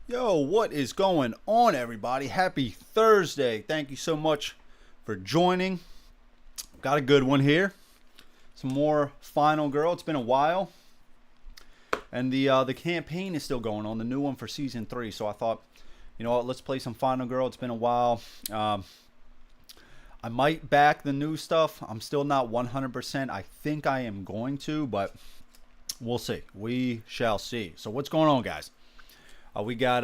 Yo, what is going on, everybody? Happy Thursday. Thank you so much for joining. Got a good one here. Some more Final Girl. It's been a while. And the campaign is still going on, the new one for Season 3. So I thought, you know what, let's play some Final Girl. It's been a while. I might back the new stuff. I'm still not 100%. I think I am going to, but we'll see. We shall see. So what's going on, guys? We got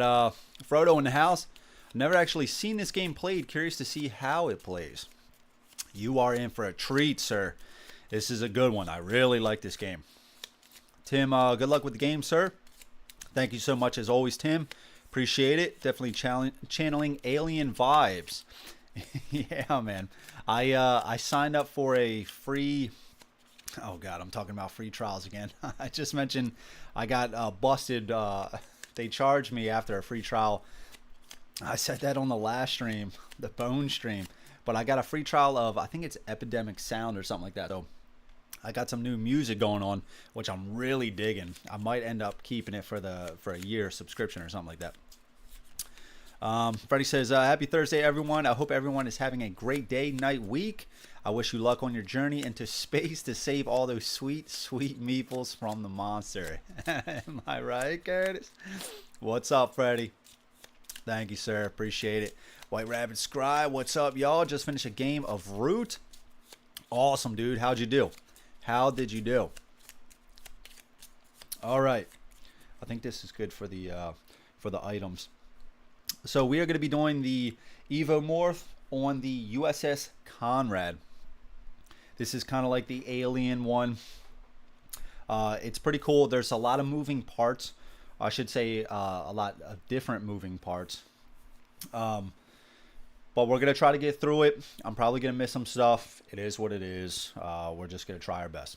Frodo in the house. Never actually seen this game played. Curious to see how it plays. You are in for a treat, sir. This is a good one. I really like this game. Tim, good luck with the game, sir. Thank you so much as always, Tim. Appreciate it. Definitely channeling alien vibes. Yeah, man. I signed up for a free... Oh, God, I'm talking about free trials again. I just mentioned I got busted... They charged me after a free trial. I said that on the last stream, the Bone stream. But I got a free trial of, I think it's Epidemic Sound or something like that. So I got some new music going on, which I'm really digging. I might end up keeping it for a year subscription or something like that. Freddie says, happy Thursday, everyone. I hope everyone is having a great day, night, week. I wish you luck on your journey into space to save all those sweet, sweet meeples from the monster. Am I right, Curtis? What's up, Freddie? Thank you, sir. Appreciate it. White Rabbit Scribe, what's up, y'all? Just finished a game of Root. Awesome, dude. How'd you do? How did you do? All right. I think this is good for the items. So we are going to be doing the Evomorph on the USS Konrad. This is kind of like the alien one. It's pretty cool. There's a lot of moving parts. I should say a lot of different moving parts. But we're going to try to get through it. I'm probably going to miss some stuff. It is what it is. We're just going to try our best.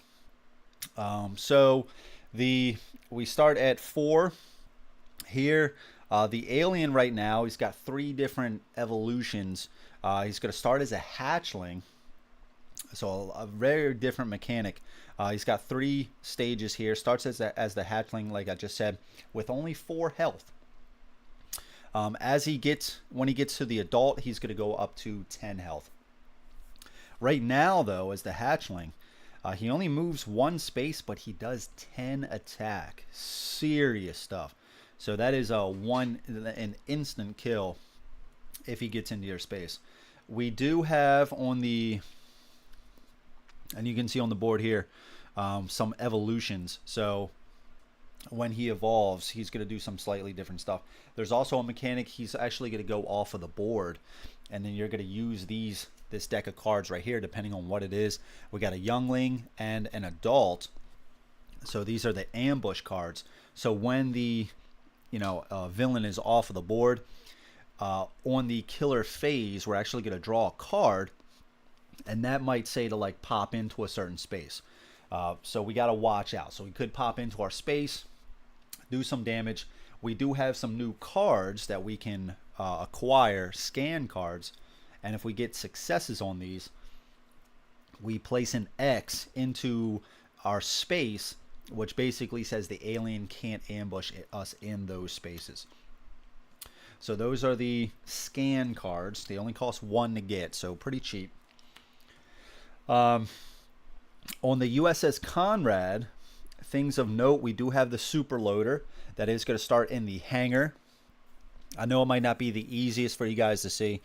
So we start at 4 here. The alien right now, he's got 3 different evolutions. He's going to start as a hatchling. So a very different mechanic. He's got 3 stages here. Starts as the hatchling, like I just said, with only 4 health. When he gets to the adult, he's going to go up to 10 health. Right now, though, as the hatchling, he only moves 1 space, but he does 10 attack. Serious stuff. So that is an instant kill if he gets into your space. We do have on the, and you can see on the board here, some evolutions. So when he evolves, he's going to do some slightly different stuff. There's also a mechanic. He's actually going to go off of the board, and then you're going to use this deck of cards right here, depending on what it is. We got a youngling and an adult. So these are the ambush cards. So when the villain is off of the board, on the killer phase, we're actually going to draw a card, and that might say to like pop into a certain space. So we got to watch out. So we could pop into our space. do some damage. We do have some new cards that we can acquire, scan cards, and if we get successes on these, we place an X into our space, which basically says the alien can't ambush us in those spaces. So those are the scan cards. They only cost 1 to get, so pretty cheap. On the USS Konrad, things of note, we do have the super loader that is going to start in the hangar. I know it might not be the easiest for you guys to see,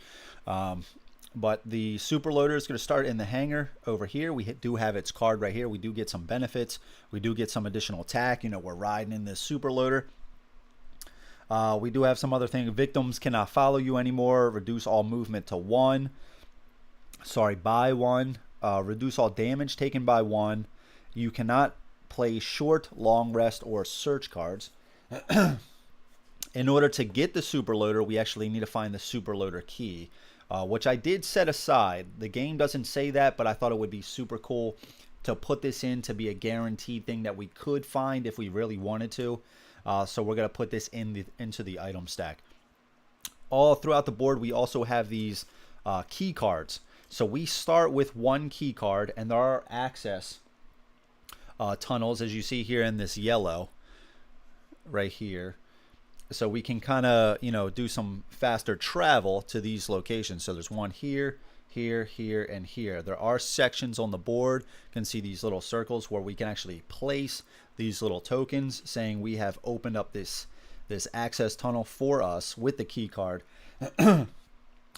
but the super loader is going to start in the hangar over here. We do have its card right here. We do get some benefits. We do get some additional attack. You know, we're riding in this super loader. We do have some other things. Victims cannot follow you anymore. Reduce all movement to 1. Sorry, by 1. Reduce all damage taken by 1. You cannot play short, long rest, or search cards. In order to get the super loader, we actually need to find the super loader key, which I did set aside. The game doesn't say that, but I thought it would be super cool to put this in to be a guaranteed thing that we could find if we really wanted to. So we're going to put this into the item stack. All throughout the board, we also have these key cards. So we start with 1 key card, and there are access tunnels, as you see here in this yellow right here. So we can kind of, you know, do some faster travel to these locations. So there's one here, here, here, and here. There are sections on the board. You can see these little circles where we can actually place these little tokens saying we have opened up this access tunnel for us with the key card.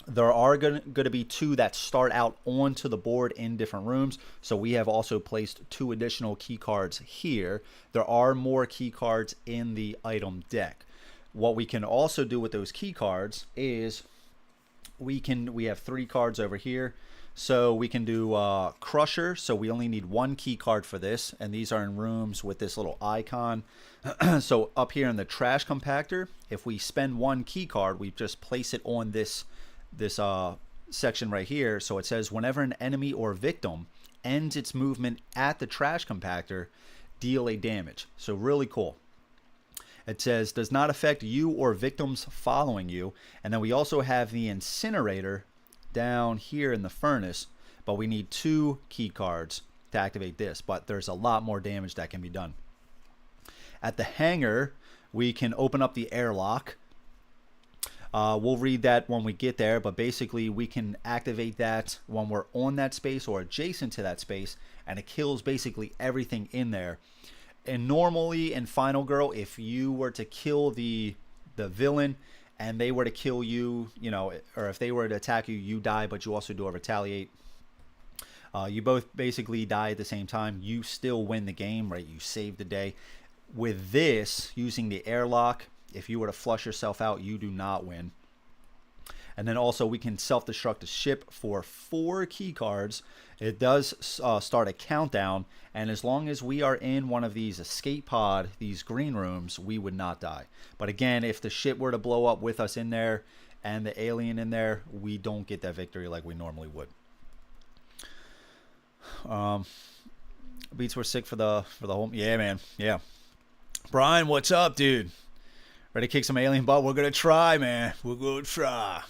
There are going to be 2 that start out onto the board in different rooms. So we have also placed 2 additional key cards here. There are more key cards in the item deck. What we can also do with those key cards is we have 3 cards over here. So we can do Crusher. So we only need 1 key card for this. And these are in rooms with this little icon. So up here in the trash compactor, if we spend 1 key card, we just place it on this section right here. So it says whenever an enemy or victim ends its movement at the trash compactor, deal a damage. So really cool. It says does not affect you or victims following you. And then we also have the incinerator down here in the furnace, but we need 2 key cards to activate this, but there's a lot more damage that can be done. At the hangar, we can open up the airlock. We'll read that when we get there, but basically we can activate that when we're on that space or adjacent to that space, and it kills basically everything in there. And normally in Final Girl, if you were to kill the villain and they were to kill you, you know, or if they were to attack you, you die, but you also do a retaliate. You both basically die at the same time. You still win the game, right? You save the day. With this, using the airlock, if you were to flush yourself out, you do not win. And then also we can self-destruct a ship for 4 key cards. It does start a countdown, and as long as we are in one of these escape pod, these green rooms, we would not die. But again, if the ship were to blow up with us in there and the alien in there, we don't get that victory like we normally would. Beats were sick for the home. Yeah, man. Yeah. Brian, what's up, dude? Ready to kick some alien butt? We're gonna try, man. We're gonna try.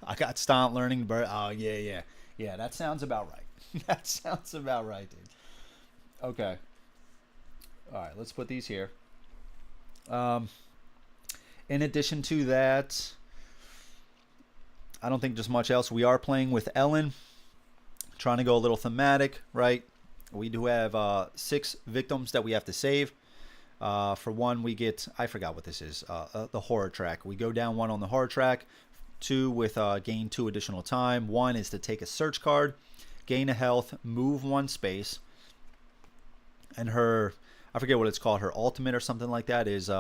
I got Stomp learning bird. Oh yeah. That sounds about right. That sounds about right, dude. Okay. All right, let's put these here. In addition to that, I don't think there's much else. We are playing with Ellen, trying to go a little thematic, right? We do have 6 victims that we have to save. For one, we get, I forgot what this is, the horror track. We go down 1 on the horror track, 2 with gain 2 additional time. 1 is to take a search card, gain a health, move 1 space. And her, I forget what it's called, her ultimate or something like that is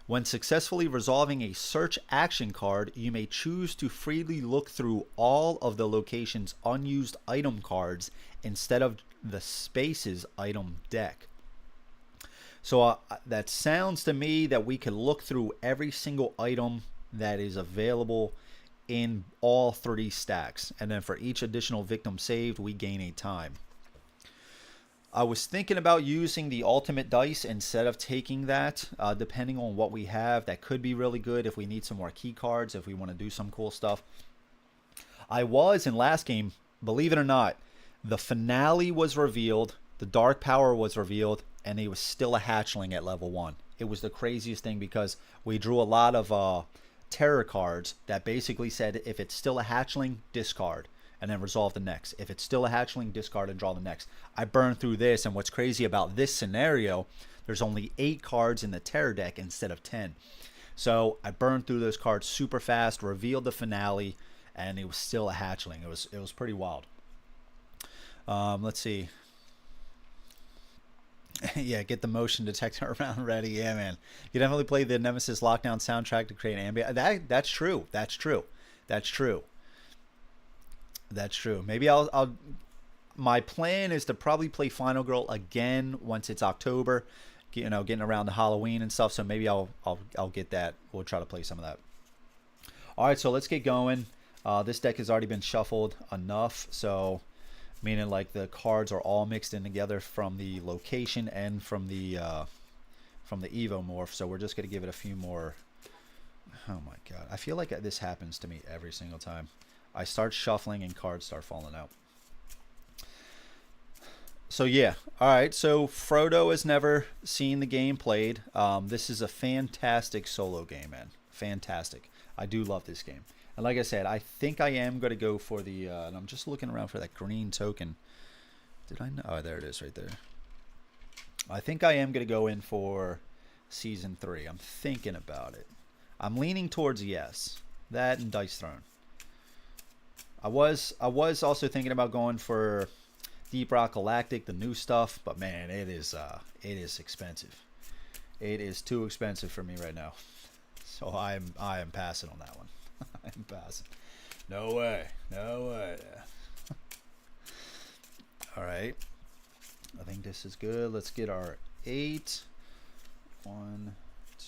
when successfully resolving a search action card, you may choose to freely look through all of the location's unused item cards instead of the space's item deck. So that sounds to me that we could look through every single item that is available in all 3 stacks. And then for each additional victim saved, we gain a time. I was thinking about using the ultimate dice instead of taking that, depending on what we have. That could be really good if we need some more key cards, if we want to do some cool stuff. I was in last game, believe it or not, the finale was revealed, the dark power was revealed, and he was still a hatchling at level 1. It was the craziest thing because we drew a lot of terror cards that basically said if it's still a hatchling, discard, and then resolve the next. If it's still a hatchling, discard and draw the next. I burned through this, and what's crazy about this scenario, there's only 8 cards in the terror deck instead of 10. So I burned through those cards super fast, revealed the finale, and it was still a hatchling. It was pretty wild. Let's see. Yeah, get the motion detector around ready. Yeah, man. You definitely play the Nemesis Lockdown soundtrack to create ambient. That's true. That's true. That's true. That's true. Maybe I'll. My plan is to probably play Final Girl again once it's October. You know, getting around to Halloween and stuff. So maybe I'll get that. We'll try to play some of that. All right, so let's get going. This deck has already been shuffled enough, so meaning like the cards are all mixed in together from the location and from the Evomorph. So we're just gonna give it a few more. Oh my god, I feel like this happens to me every single time. I start shuffling and cards start falling out. So yeah, all right. So Frodo has never seen the game played. This is a fantastic solo game, man. Fantastic. I do love this game. And like I said, I think I am going to go for the, and I'm just looking around for that green token. Did I know? Oh, there it is right there. I think I am going to go in for Season 3. I'm thinking about it. I'm leaning towards yes. That and Dice Throne. I was also thinking about going for Deep Rock Galactic, the new stuff, but man, it is expensive. It is too expensive for me right now. So I am passing on that one. I'm passing. No way. No way. All right. I think this is good. Let's get our 8. 1,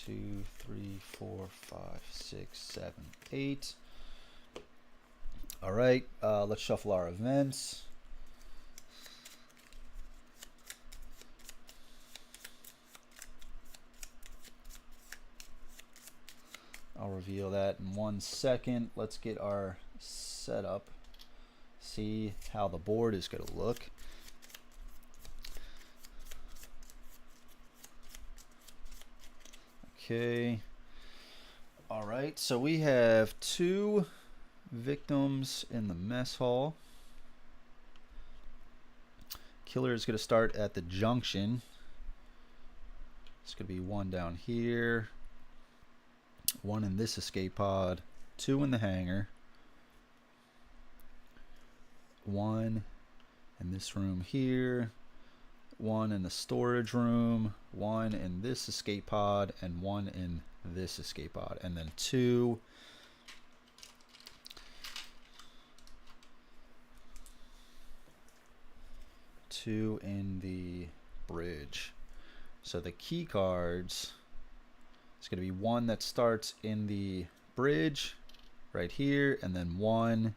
2, 3, 4, 5, 6, 7, 8. All right. Let's shuffle our events. I'll reveal that in 1 second. Let's get our setup. See how the board is going to look. Okay. All right. So we have 2 victims in the mess hall. Killer is going to start at the junction. It's going to be 1 down here. 1 in this escape pod, 2 in the hangar, 1 in this room here, 1 in the storage room, 1 in this escape pod, and 1 in this escape pod, and then 2 in the bridge. So the key cards, it's going to be 1 that starts in the bridge right here, and then 1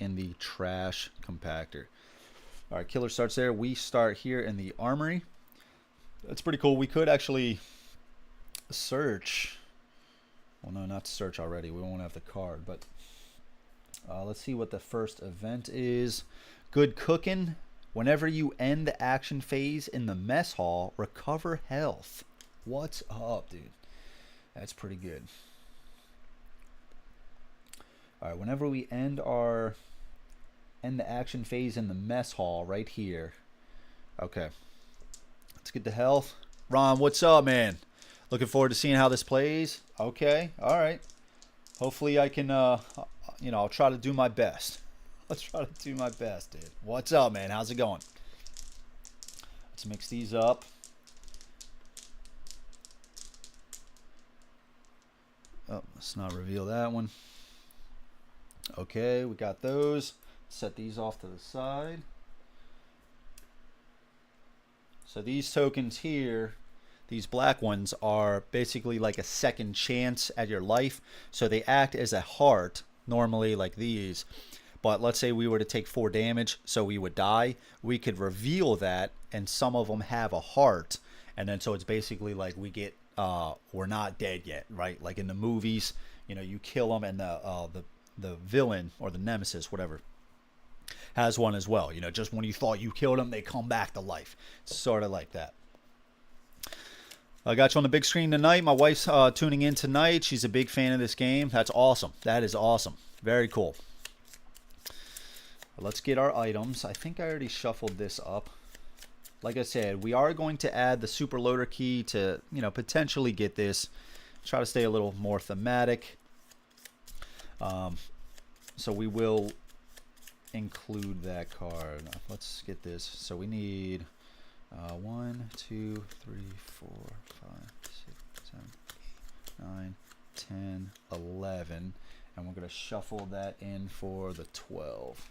in the trash compactor. All right, Killer starts there. We start here in the armory. That's pretty cool. We could actually search. Well, no, not search already. We won't have the card, but let's see what the first event is. Good cooking. Whenever you end the action phase in the mess hall, recover health. What's up, dude? That's pretty good. All right, whenever we end the action phase in the mess hall right here. Okay. Let's get the health. Ron, what's up, man? Looking forward to seeing how this plays. Okay. All right. Hopefully I can I'll try to do my best. Let's try to do my best, dude. What's up, man? How's it going? Let's mix these up. Oh, let's not reveal that one. Okay, we got those. Set these off to the side. So these tokens here, these black ones, are basically like a second chance at your life. So they act as a heart, normally like these. but let's say we were to take 4 damage, so we would die. We could reveal that, and some of them have a heart, and then so it's basically like we get we're not dead yet, right? Like in the movies, you know, you kill them, and the villain or the nemesis, whatever, has one as well. You know, just when you thought you killed them, they come back to life. It's sort of like that. I got you on the big screen tonight. My wife's tuning in tonight. She's a big fan of this game. That's awesome. That is awesome. Very cool. Let's get our items. I think I already shuffled this up. Like I said, we are going to add the super loader key to, you know, potentially get this. Try to stay a little more thematic. So we will include that card. Let's get this. So we need 1, 2, 3, 4, 5, 6, 7, 8, 9, 10, 11. And we're going to shuffle that in for the 12.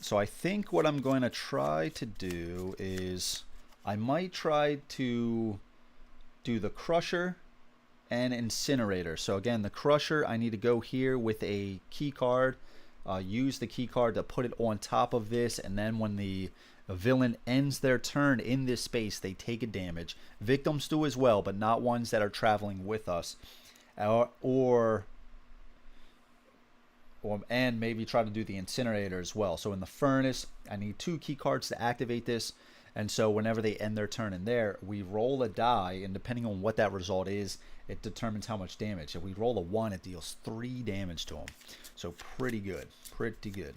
So I think what I'm going to try to do is I might try to do the Crusher and Incinerator. So again, the Crusher, I need to go here with a key card, use the key card to put it on top of this, and then when the villain ends their turn in this space, they take a damage. Victims do as well, but not ones that are traveling with us. And maybe try to do the Incinerator as well. So in the Furnace, I need 2 key cards to activate this. And so whenever they end their turn in there, we roll a die, and depending on what that result is, it determines how much damage. If we roll a 1, it deals 3 damage to them. So pretty good. Pretty good.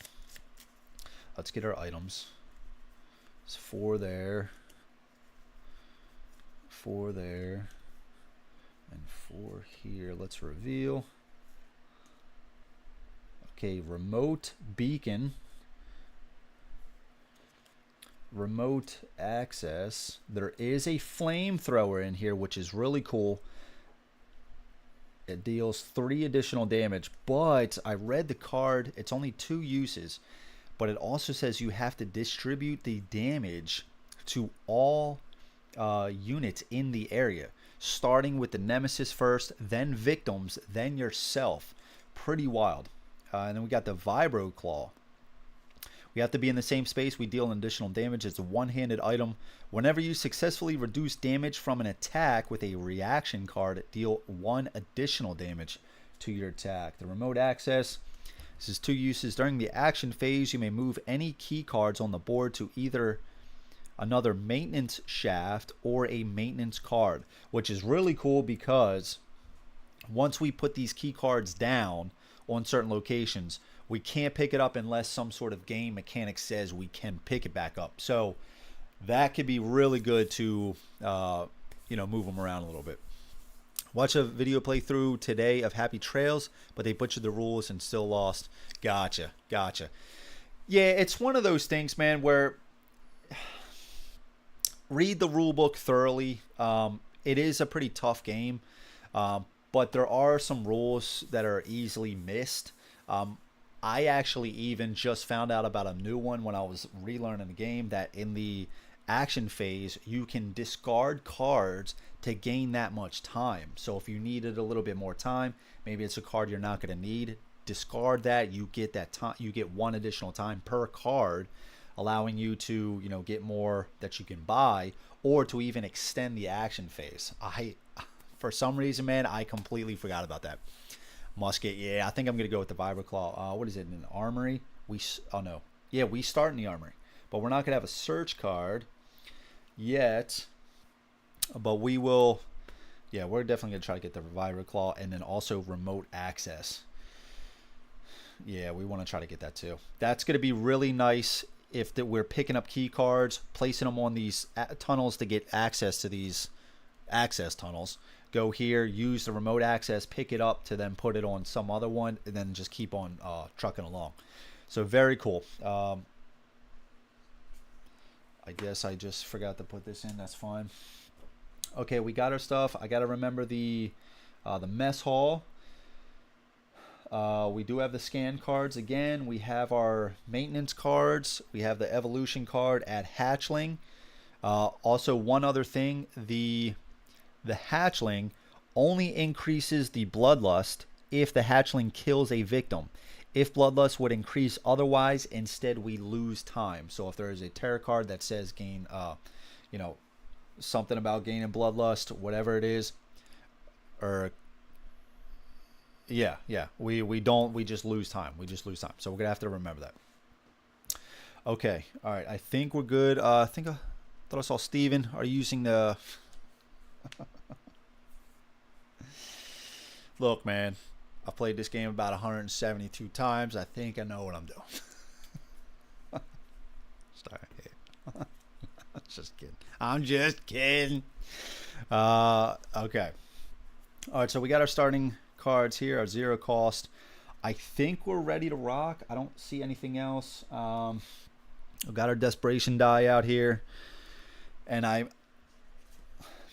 Let's get our items. It's 4 there. 4 there. And 4 here. Let's reveal. Okay, remote beacon, remote access. There is a flamethrower in here, which is really cool. It deals 3 additional damage, but I read the card. It's only 2 uses, but it also says you have to distribute the damage to all units in the area, starting with the nemesis first, then victims, then yourself. Pretty wild. And then we got the Vibro Claw. We have to be in the same space. We deal additional damage. It's a one-handed item. Whenever you successfully reduce damage from an attack with a reaction card, deal 1 additional damage to your attack. The remote access. This is 2 uses. During the action phase, you may move any key cards on the board to either another maintenance shaft or a maintenance card, which is really cool because once we put these key cards down on certain locations, we can't pick it up unless some sort of game mechanic says we can pick it back up. So that could be really good to move them around a little bit. Watch a video playthrough today of Happy Trails, but they butchered the rules and still lost. Gotcha. Yeah, it's one of those things, man, where read the rule book thoroughly. It is a pretty tough game. But there are some rules that are easily missed. I actually even just found out about a new one when I was relearning the game, that in the action phase, you can discard cards to gain that much time. So if you needed a little bit more time, maybe it's a card you're not going to need, discard that. You get that time. You get 1 additional time per card, allowing you to, get more that you can buy, or to even extend the action phase. For some reason, man, I completely forgot about that. Musket, yeah, I think I'm going to go with the Vibro Claw. What is it, in an armory? We start in the armory. But we're not going to have a search card yet. But we will, we're definitely going to try to get the Vibro Claw, and then also remote access. Yeah, we want to try to get that too. That's going to be really nice if we're picking up key cards, placing them on these tunnels to get access to these access tunnels. Go here, use the remote access, pick it up to then put it on some other one, and then just keep on trucking along. So very cool. I guess I just forgot to put this in. That's fine. Okay, we got our stuff. I got to remember the mess hall. We do have the scan cards again. We have our maintenance cards. We have the evolution card at hatchling. Also, one other thing, the hatchling only increases the bloodlust if the hatchling kills a victim. If bloodlust would increase otherwise, instead we lose time. So if there is a tarot card that says gain, you know, something about gaining bloodlust, whatever it is, or yeah, we just lose time. We just lose time. So we're gonna have to remember that. Okay, all right. I think we're good. I thought I saw Steven. Are you using the? Look, man, I played this game about 172 times. I think I know what I'm doing. Sorry. Just kidding. I'm just kidding. Okay. All right, so we got our starting cards here, our 0 cost. I think we're ready to rock. I don't see anything else. We've got our desperation die out here. And I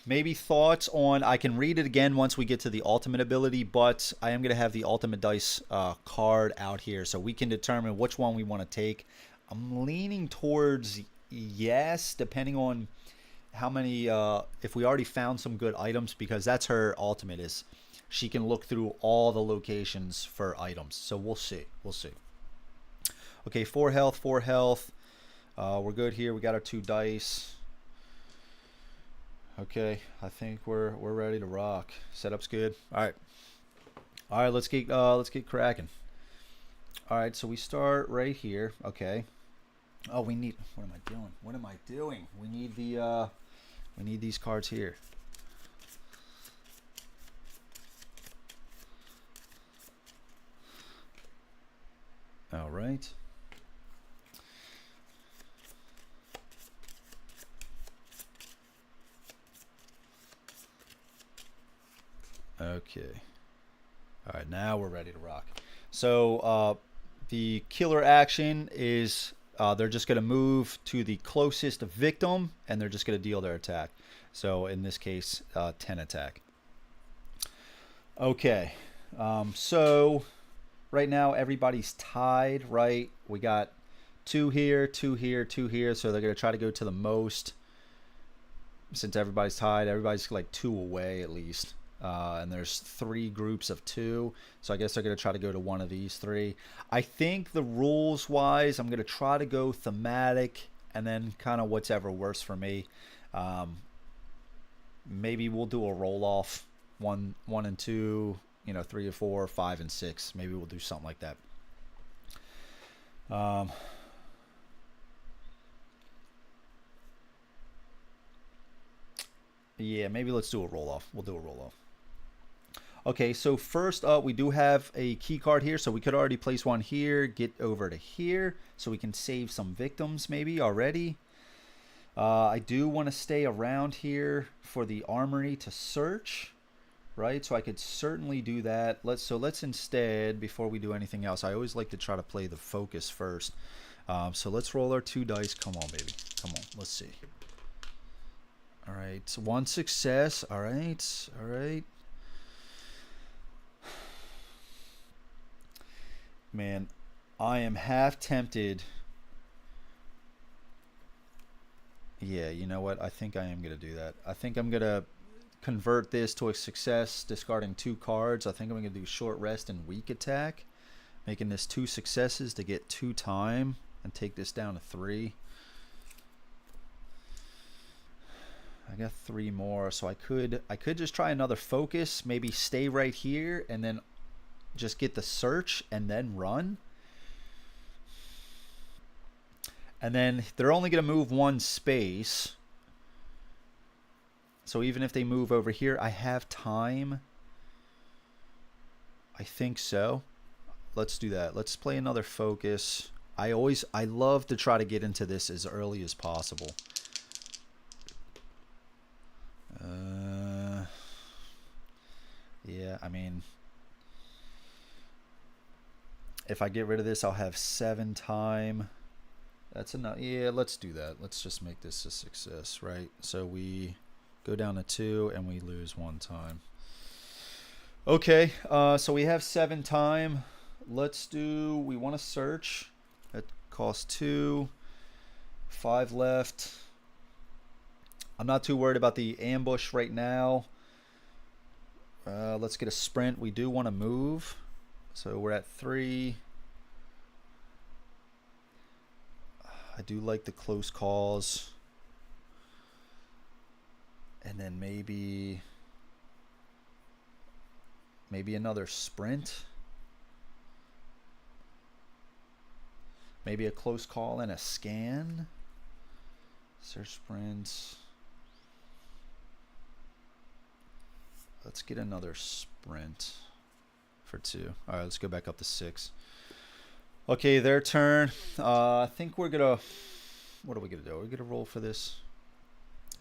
maybe thoughts on, I can read it again once we get to the ultimate ability, but I am going to have the ultimate dice card out here so we can determine which one we want to take. I'm leaning towards yes, depending on how many, if we already found some good items, because that's her ultimate, is she can look through all the locations for items. So we'll see. We'll see. Okay, 4 health, 4 health. We're good here. We got our 2 dice. Okay, I think we're ready to rock. Setup's good. All right, let's get cracking. All right, so we start right here. Okay. Oh, we need. What am I doing? What am I doing? We need the. We need these cards here. All right. Okay. All right, now we're ready to rock. So the killer action is they're just going to move to the closest victim, and they're just going to deal their attack. So in this case, 10 attack. Okay. So right now everybody's tied, right? We got 2 here, 2 here, 2 here. So they're going to try to go to the most. Since everybody's tied, everybody's like 2 away at least. And there's 3 groups of 2, so I guess they're going to try to go to one of these 3. I think the rules wise, I'm going to try to go thematic and then kind of whatever works for me. Maybe we'll do a roll off 1 and 2, 3 and 4, 5 and 6. Maybe we'll do something like that. Yeah, maybe let's do a roll off. We'll do a roll off. Okay, so first up, we do have a key card here, so we could already place one here, get over to here, so we can save some victims maybe already. I do want to stay around here for the armory to search, right? So I could certainly do that. Let's instead, before we do anything else, I always like to try to play the focus first. So let's roll our 2 dice. Come on, baby. Come on. Let's see. All right, 1 success. All right, all right. Man, I am half tempted. Yeah, you know what? I think I am going to do that. I think I'm going to convert this to a success, discarding 2 cards. I think I'm going to do short rest and weak attack, making this 2 successes to get 2 time and take this down to 3. I got 3 more, so I could just try another focus, maybe stay right here and then just get the search and then run. And then they're only going to move 1 space. So even if they move over here, I have time. I think so. Let's do that. Let's play another focus. I love to try to get into this as early as possible. Yeah, I mean, if I get rid of this, I'll have 7 time. That's enough. Yeah, let's do that. Let's just make this a success, right? So we go down to 2 and we lose 1 time. Okay, so we have 7 time. Let's do, we want to search. That costs 2. 5 left. I'm not too worried about the ambush right now. Let's get a sprint. We do want to move. So we're at 3. I do like the close calls. And then maybe another sprint. Maybe a close call and a scan. Search sprints. Let's get another sprint for 2. All right, let's go back up to 6. Okay, their turn. I think we're gonna. What are we gonna do? We're gonna roll for this.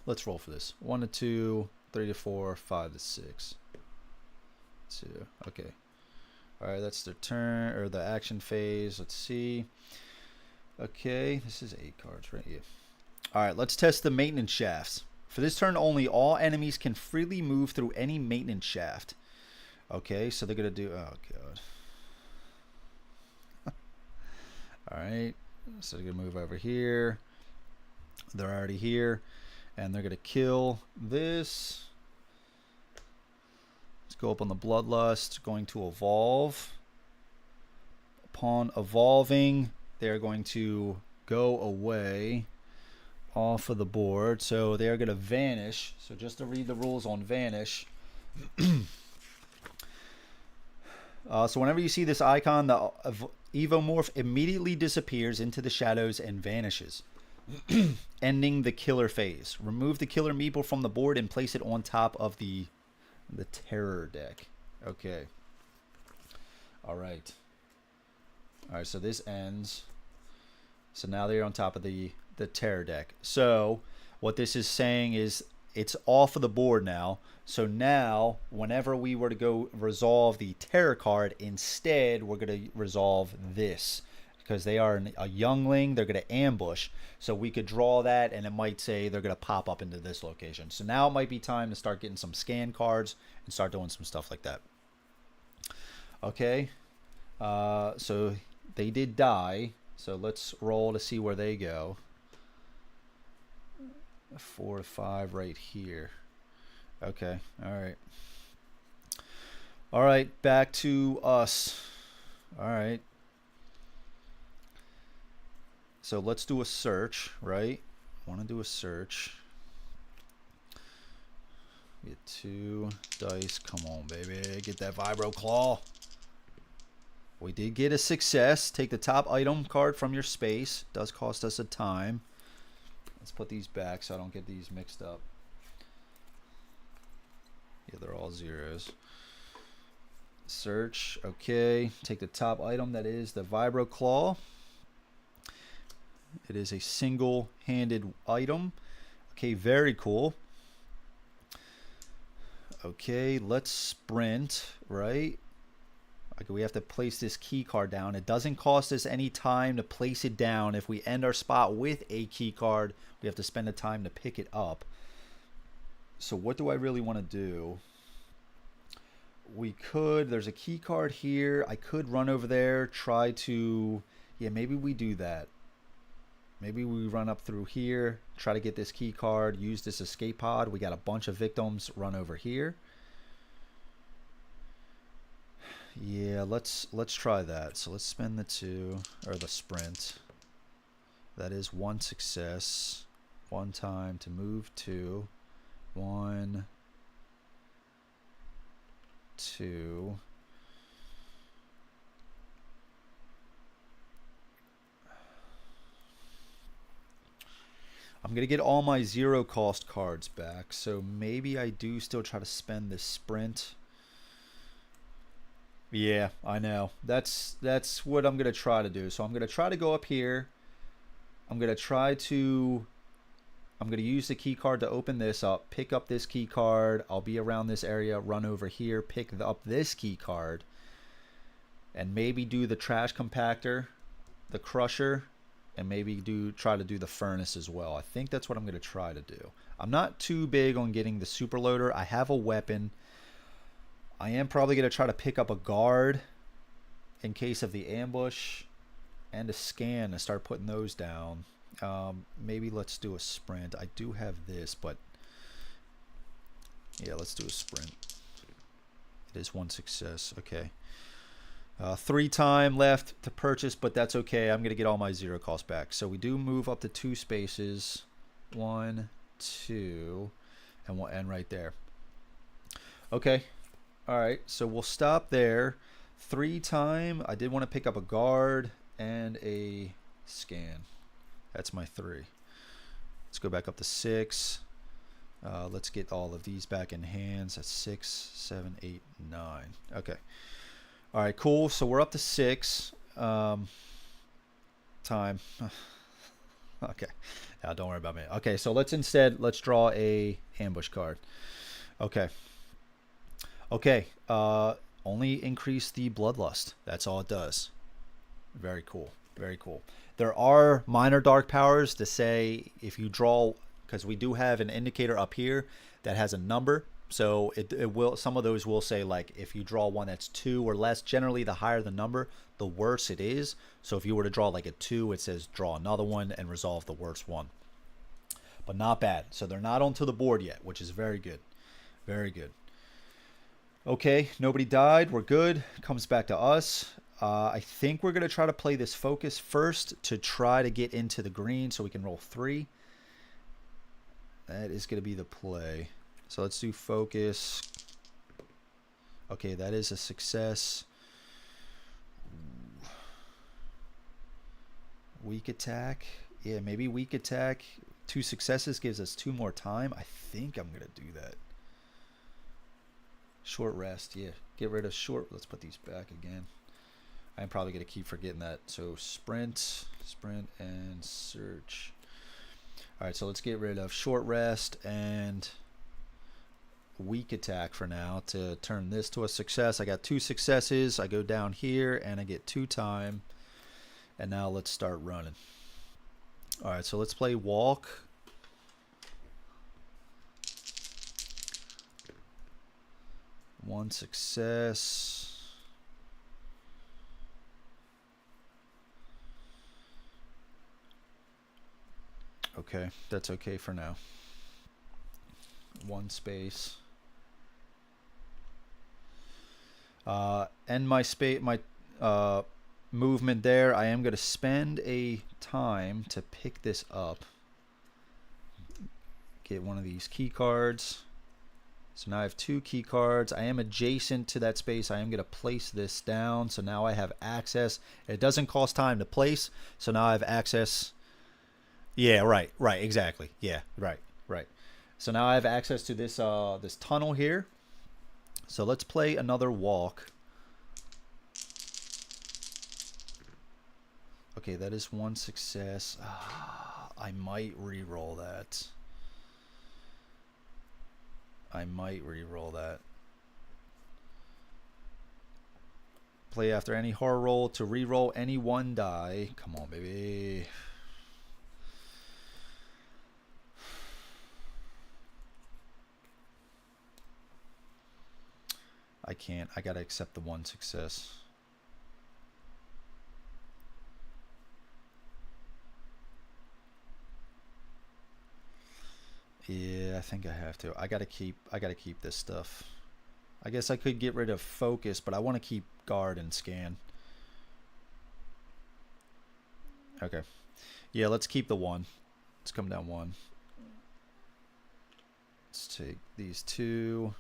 Let's roll for this. 1 to 2, 3 to 4, 5 to 6. 2. Okay. All right, that's their turn or the action phase. Let's see. Okay, this is 8 cards, right? Yeah. All right, let's test the maintenance shafts. For this turn only, all enemies can freely move through any maintenance shaft. Okay, so they're gonna do. Oh god. All right, so they're gonna move over here. They're already here, and they're gonna kill this. Let's go up on the bloodlust. Going to evolve. Upon evolving, they're going to go away off of the board, so they're going to vanish. So just to read the rules on vanish. So whenever you see this icon, the Evomorph immediately disappears into the shadows and vanishes, ending the killer phase. Remove the killer meeple from the board and place it on top of the terror deck. Okay. All right. All right, so this ends. So now they're on top of the terror deck. So what this is saying is it's off of the board now. So now whenever we were to go resolve the terror card, instead we're going to resolve this, because they are a youngling. They're going to ambush. So we could draw that, and it might say they're going to pop up into this location. So now it might be time to start getting some scan cards and start doing some stuff like that. Okay. So they did die. So let's roll to see where they go. 4 to 5 right here. Okay. All right. All right. Back to us. All right. So let's do a search, right? Want to do a search. Get 2 dice. Come on, baby. Get that vibro claw. We did get a success. Take the top item card from your space. Does cost us a time. Let's put these back so I don't get these mixed up. Yeah, they're all zeros. Search. Okay. Take the top item. That is the vibro claw. It is a single-handed item. Okay, very cool. Okay, let's sprint, right? Okay, we have to place this key card down. It doesn't cost us any time to place it down. If we end our spot with a key card, we have to spend the time to pick it up. So what do I really want to do? We could, there's a key card here. I could run over there, try to, yeah, maybe we do that. Maybe we run up through here, try to get this key card, use this escape pod. We got a bunch of victims, run over here. Yeah, let's try that. So let's spend the 2 or the sprint. That is 1 success. 1 time to move 2. 1, 2. I'm going to get all my 0 cost cards back. So maybe I do still try to spend this sprint. Yeah, I know. That's what I'm going to try to do. So I'm going to try to go up here. I'm going to use the key card to open this up, pick up this key card. I'll be around this area, run over here, pick up this key card, and maybe do the trash compactor, the crusher, and maybe try to do the furnace as well. I think that's what I'm going to try to do. I'm not too big on getting the super loader. I have a weapon. I am probably going to try to pick up a guard in case of the ambush and a scan and start putting those down. Maybe let's do a sprint. I do have this, but yeah, let's do a sprint. It is 1 success. Okay. 3 time left to purchase, but that's okay. I'm going to get all my 0 cost back. So we do move up to 2 spaces. 1, 2, and we'll end right there. Okay. All right. So we'll stop there. 3 time. I did want to pick up a guard and a scan. That's my 3. Let's go back up to 6. Let's get all of these back in hands. That's 6, 7, 8, 9. Okay. All right, cool. So we're up to 6. Time. Okay. Now don't worry about me. Okay, so let's draw a ambush card. Okay. Okay. Only increase the bloodlust. That's all it does. Very cool. Very cool. There are minor dark powers to say if you draw, because we do have an indicator up here that has a number. So it will, some of those will say like if you draw one that's 2 or less, generally the higher the number, the worse it is. So if you were to draw like a 2, it says draw another one and resolve the worst one. But not bad. So they're not onto the board yet, which is very good. Very good. Okay, nobody died. We're good. Comes back to us. I think we're going to try to play this focus first to try to get into the green so we can roll 3. That is going to be the play. So let's do focus. Okay, that is a success. Weak attack. Yeah, maybe weak attack. 2 successes gives us 2 more time. I think I'm going to do that. Short rest. Yeah, get rid of short. Let's put these back again. I'm probably going to keep forgetting that. So sprint, and search. All right, so let's get rid of short rest and weak attack for now to turn this to a success. I got 2 successes. I go down here and I get 2 time. And now let's start running. All right, so let's play walk. One success. Okay, that's okay for now. 1 space. End my movement there. I am going to spend a time to pick this up. Get one of these key cards. So now I have 2 key cards. I am adjacent to that space. I am going to place this down. So now I have access. It doesn't cost time to place. So now I have access. Yeah, right, exactly. Yeah, right. So now I have access to this this tunnel here. So let's play another walk. Okay, that is 1 success. I might re-roll that. Play after any horror roll to re-roll any 1 die. Come on, baby. I can't. I gotta accept the 1 success. Yeah, I think I have to. I gotta keep this stuff. I guess I could get rid of focus, but I want to keep guard and scan. Okay. Yeah, let's keep the 1. Let's come down 1. Let's take these 2.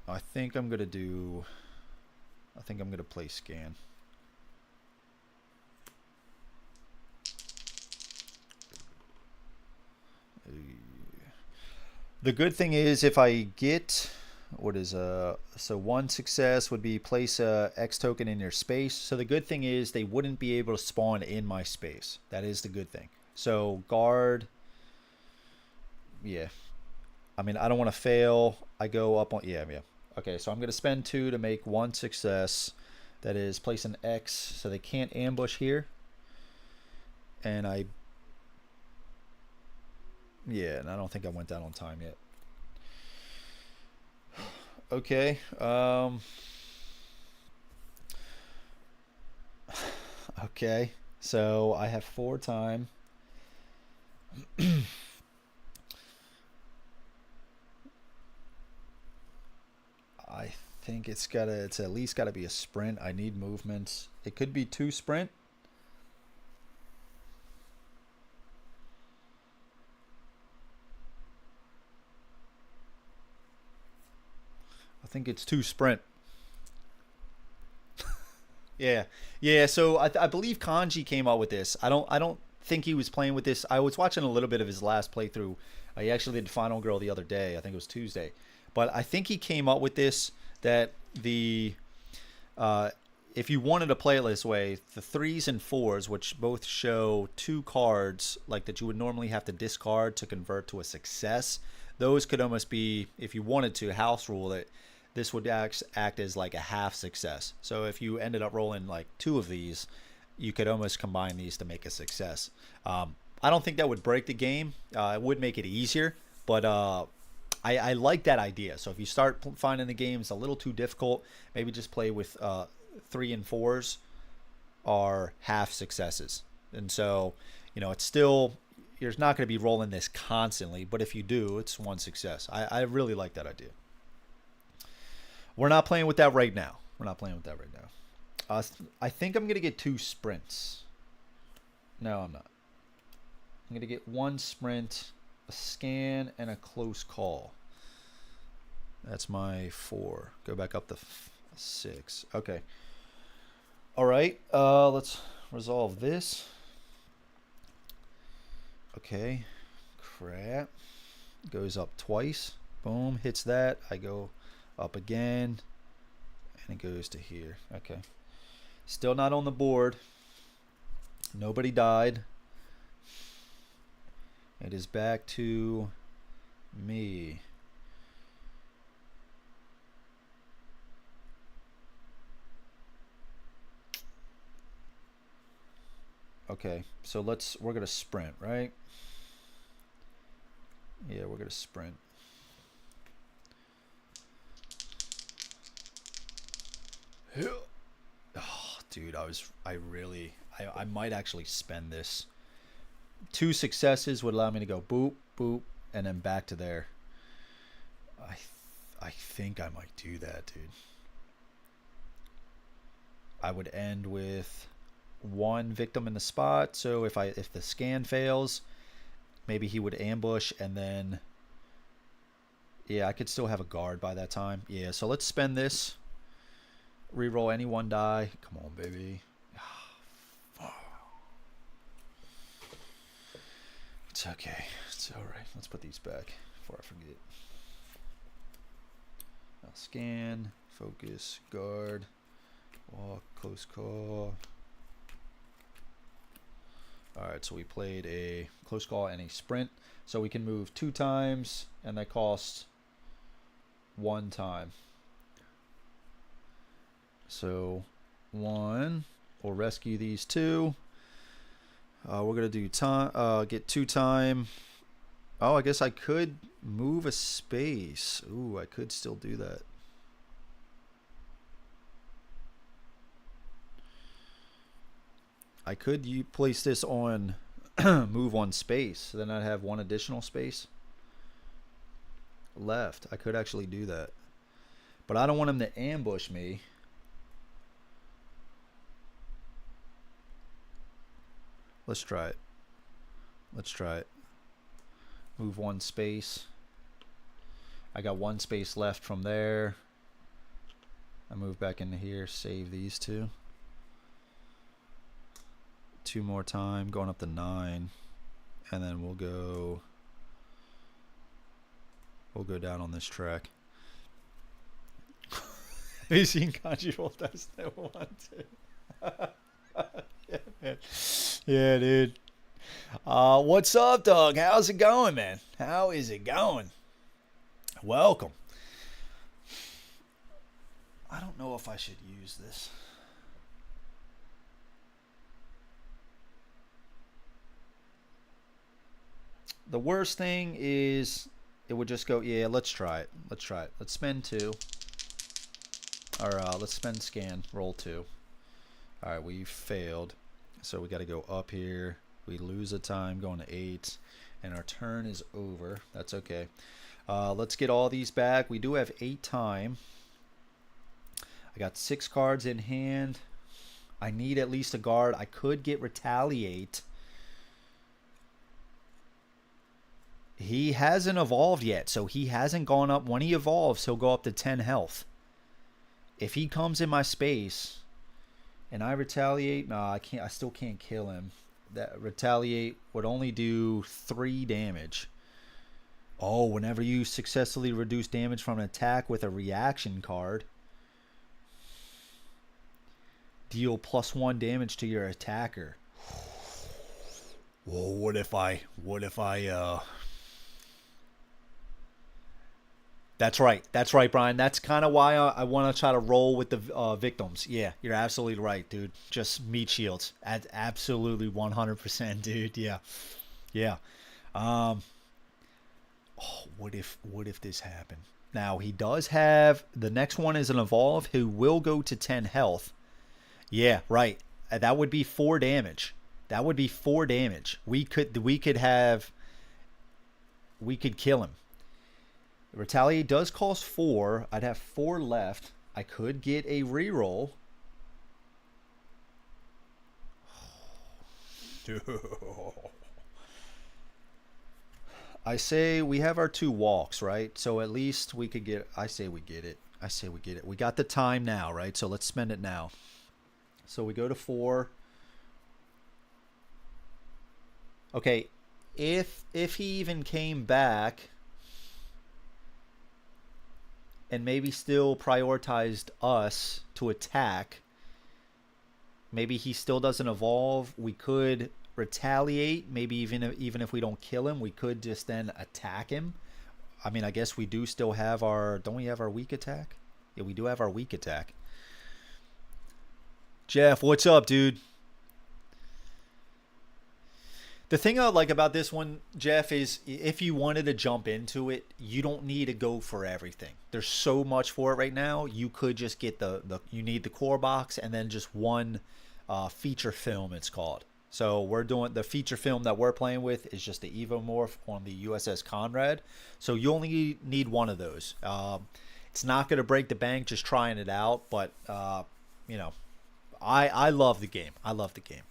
I think I'm gonna play scan. The good thing is if I get so 1 success would be place a X token in your space. So the good thing is they wouldn't be able to spawn in my space. That is the good thing. So guard. Yeah. I mean, I don't want to fail. I go up on, yeah. Okay, so I'm going to spend 2 to make 1 success. That is place an X so they can't ambush here. And and I don't think I went down on time yet. Okay. Okay. So I have 4 time. I think it's at least gotta be a sprint. I need movements. It could be 2 sprint. I think it's 2 sprint. Yeah, yeah. So I believe Kanji came out with this. I don't think he was playing with this. I was watching a little bit of his last playthrough. He actually did Final Girl the other day. I think it was Tuesday, but I think he came up with this that the if you wanted to play it this way, the 3s and 4s, which both show 2 cards like that you would normally have to discard to convert to a success, those could almost be, if you wanted to house rule it, this would act as like a half success. So if you ended up rolling like 2 of these, you could almost combine these to make a success. I don't think that would break the game. It would make it easier, but I like that idea. So if you start finding the games a little too difficult, maybe just play with 3 and 4s are half successes. And so, it's still, you're not going to be rolling this constantly, but if you do, it's 1 success. I really like that idea. We're not playing with that right now. I think I'm going to get 2 sprints. No, I'm not. I'm going to get 1 sprint, a scan, and a close call. That's my 4. Go back up to 6. Okay. All right. Let's resolve this. Okay. Crap. Goes up twice. Boom. Hits that. I go up again. And it goes to here. Okay. Still not on the board. Nobody died. It is back to me. Okay, so we're gonna sprint, right? Yeah, we're gonna sprint. Oh, dude, I might actually spend this. 2 successes would allow me to go boop, boop, and then back to there. I think I might do that, dude. I would end with 1 victim in the spot. So if the scan fails, maybe he would ambush, and then yeah, I could still have a guard by that time. Yeah, so let's spend this. Reroll any 1 die. Come on, baby. It's okay. It's alright. Let's put these back before I forget. I'll scan, focus, guard, walk, close call. Alright, so we played a close call and a sprint. So we can move 2 times, and that costs 1 time. So 1, we'll rescue these 2. We're gonna do time. Get 2 time. Oh, I guess I could move a space. Ooh, I could still do that. I could place this on move 1 space. Then I'd have 1 additional space left. I could actually do that, but I don't want him to ambush me. Let's try it. Let's try it. Move 1 space. I got 1 space left from there. I move back into here, save these 2. 2 more time, going up to 9. And then we'll go down on this track. Have you seen Kanji roll dice? No one, yeah, man. Yeah, dude. What's up, dog? How's it going, man? How is it going? Welcome. I don't know if I should use this. The worst thing is it would just go, yeah, let's try it. Let's try it. Let's spend 2. Or let's spend scan, roll 2. Alright, we failed. So we got to go up here. We lose a time going to 8. And our turn is over. That's okay. Let's get all these back. We do have 8 time. I got 6 cards in hand. I need at least a guard. I could get Retaliate. He hasn't evolved yet, so he hasn't gone up. When he evolves, he'll go up to 10 health. If he comes in my space and I Retaliate, nah, I can't. I still can't kill him. That Retaliate would only do 3 damage. Oh, whenever you successfully reduce damage from an attack with a reaction card, deal +1 damage to your attacker. Whoa, what if I That's right, Brian. That's kind of why I want to try to roll with the victims. Yeah, you're absolutely right, dude. Just meat shields. Absolutely 100%, dude. Yeah. Yeah. Oh, what if this happened? Now, he does have, the next one is an evolve who will go to 10 health. Yeah, right. That would be 4 damage. That would be 4 damage. We could kill him. Retaliate does cost 4. I'd have 4 left. I could get a reroll. I say we have our 2 walks, right? So at least we could get, I say we get it. We got the time now, right? So let's spend it now. So we go to 4. Okay, if he even came back and maybe still prioritized us to attack, maybe he still doesn't evolve, we could retaliate. Maybe even if we don't kill him, we could just then attack him. I mean, I guess we do still have our, don't we have our weak attack? Yeah, we do have our weak attack. Jeff, what's up, dude? The thing I like about this one, Jeff, is if you wanted to jump into it, you don't need to go for everything. There's so much for it right now. You could just get you need the core box and then just one feature film, it's called. So we're doing, the feature film that we're playing with is just the Evomorph on the USS Konrad. So you only need one of those. It's not going to break the bank just trying it out, but you know, I love the game. I love the game.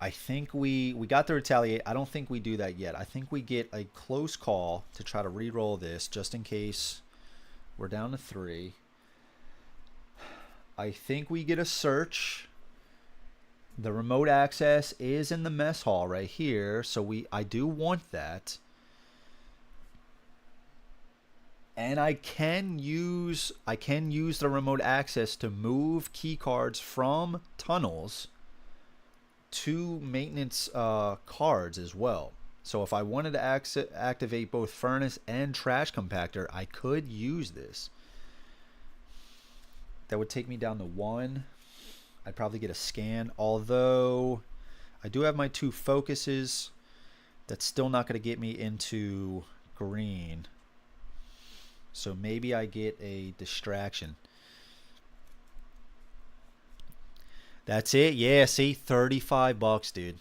I think we got the retaliate. I don't think we do that yet. I think we get a close call to try to re-roll this just in case we're down to 3. I think we get a search. The remote access is in the mess hall right here, so I do want that. And I can use the remote access to move key cards from tunnels to maintenance cards as well. So if I wanted to activate both furnace and trash compactor, I could use this. That would take me down to 1. I'd probably get a scan, although I do have my 2 focuses. That's still not going to get me into green. So maybe I get a distraction. That's it. Yeah, see, $35, dude.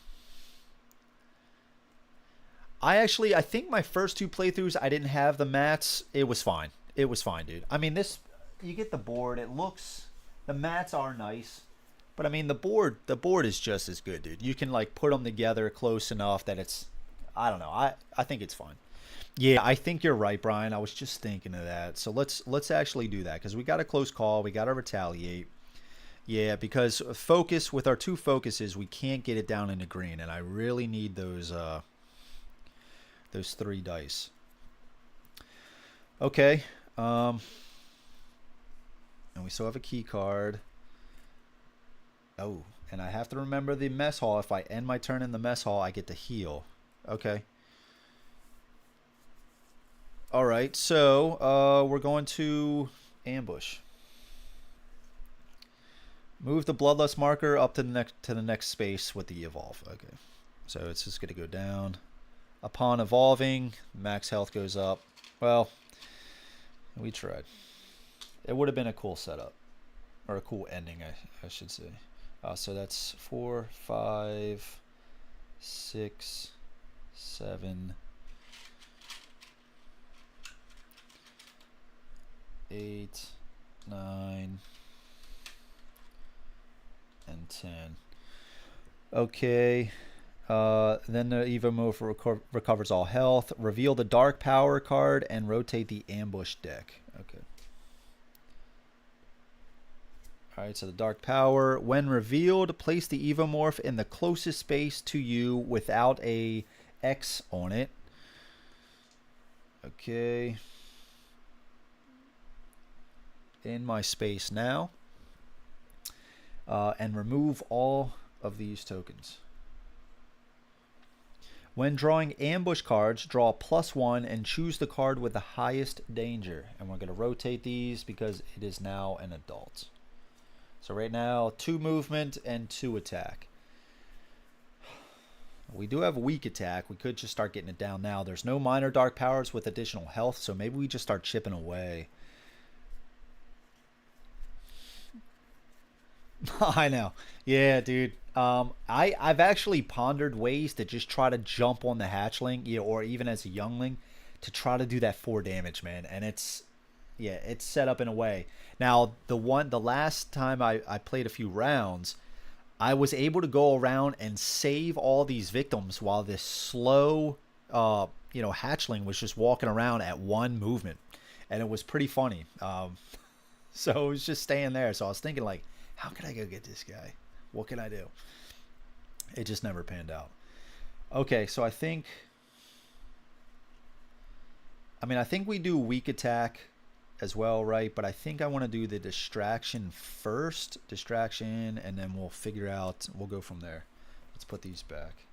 I think my first 2 playthroughs, I didn't have the mats. It was fine. It was fine, dude. I mean, this, you get the board. It looks, the mats are nice, but I mean, the board is just as good, dude. You can like put them together close enough that it's, I don't know. I think it's fine. Yeah, I think you're right, Brian. I was just thinking of that. So let's actually do that because we got a close call. We got to retaliate. Yeah, because focus, with our 2 focuses, we can't get it down into green, and I really need those 3 dice. Okay. And we still have a key card. Oh, and I have to remember the mess hall. If I end my turn in the mess hall, I get to heal. Okay. All right, so we're going to ambush. Move the bloodlust marker up to the next space with the evolve. Okay, so it's just gonna go down. Upon evolving, max health goes up. Well, we tried. It would have been a cool setup, or a cool ending, I should say. So that's 4, 5, 6, 7, 8, 9, and 10. Okay. Then the Evomorph recovers all health. Reveal the Dark Power card and rotate the Ambush deck. Okay. Alright, so the Dark Power. When revealed, place the Evomorph in the closest space to you without a X on it. Okay. In my space now. And remove all of these tokens. When drawing ambush cards, draw +1 and choose the card with the highest danger. And we're going to rotate these because it is now an adult. So right now, 2 movement and 2 attack. We do have weak attack. We could just start getting it down now. There's no minor dark powers with additional health, so maybe we just start chipping away. I know. Yeah, dude. I've actually pondered ways to just try to jump on the hatchling, you know, or even as a youngling, to try to do that 4 damage, man. And it's set up in a way. Now, the last time I played a few rounds, I was able to go around and save all these victims while this slow, hatchling was just walking around at 1 movement, and it was pretty funny. So it was just staying there. So I was thinking, like, how can I go get this guy? What can I do? It just never panned out. Okay, so I think we do weak attack as well, right? But I think I want to do the distraction first. Distraction, and then we'll figure out, we'll go from there. Let's put these back.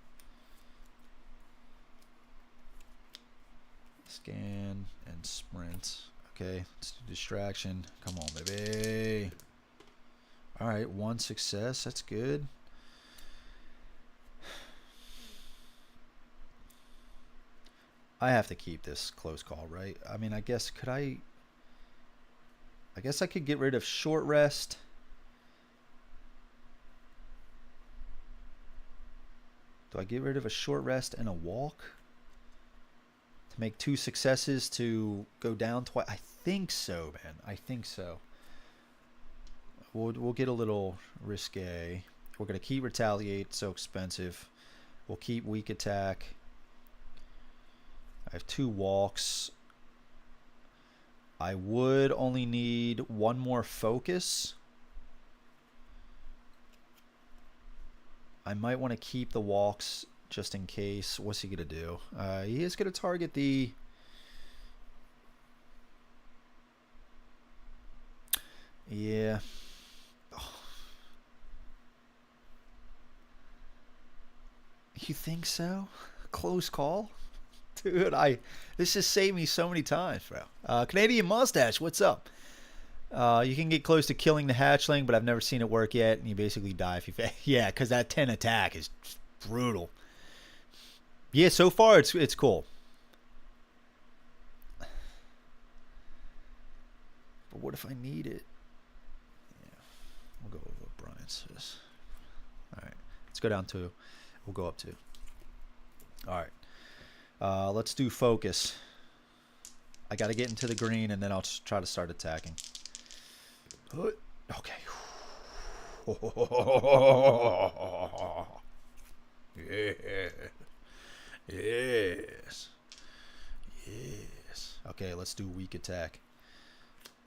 Scan and sprint. Okay, let's do distraction. Come on, baby. All right, 1 success. That's good. I have to keep this close call, right? I mean, I guess I could get rid of short rest. Do I get rid of a short rest and a walk to make 2 successes to go down twice? I think so, man. I think so. We'll get a little risque. We're going to keep retaliate, so expensive. We'll keep weak attack. I have 2 walks. I would only need 1 more focus. I might want to keep the walks just in case. What's he going to do? He is going to target the... Yeah. You think so? Close call? Dude, this has saved me so many times, bro. Canadian Mustache, what's up? You can get close to killing the hatchling, but I've never seen it work yet, and you basically die if you fail. Yeah, because that 10 attack is brutal. Yeah, so far it's cool. But what if I need it? Yeah, we'll go with what Brian says. All right, let's go down 2. We'll go up 2. All right. Let's do focus. I got to get into the green, and then I'll just try to start attacking. Okay. Yeah. Yes. Yes. Okay, let's do weak attack.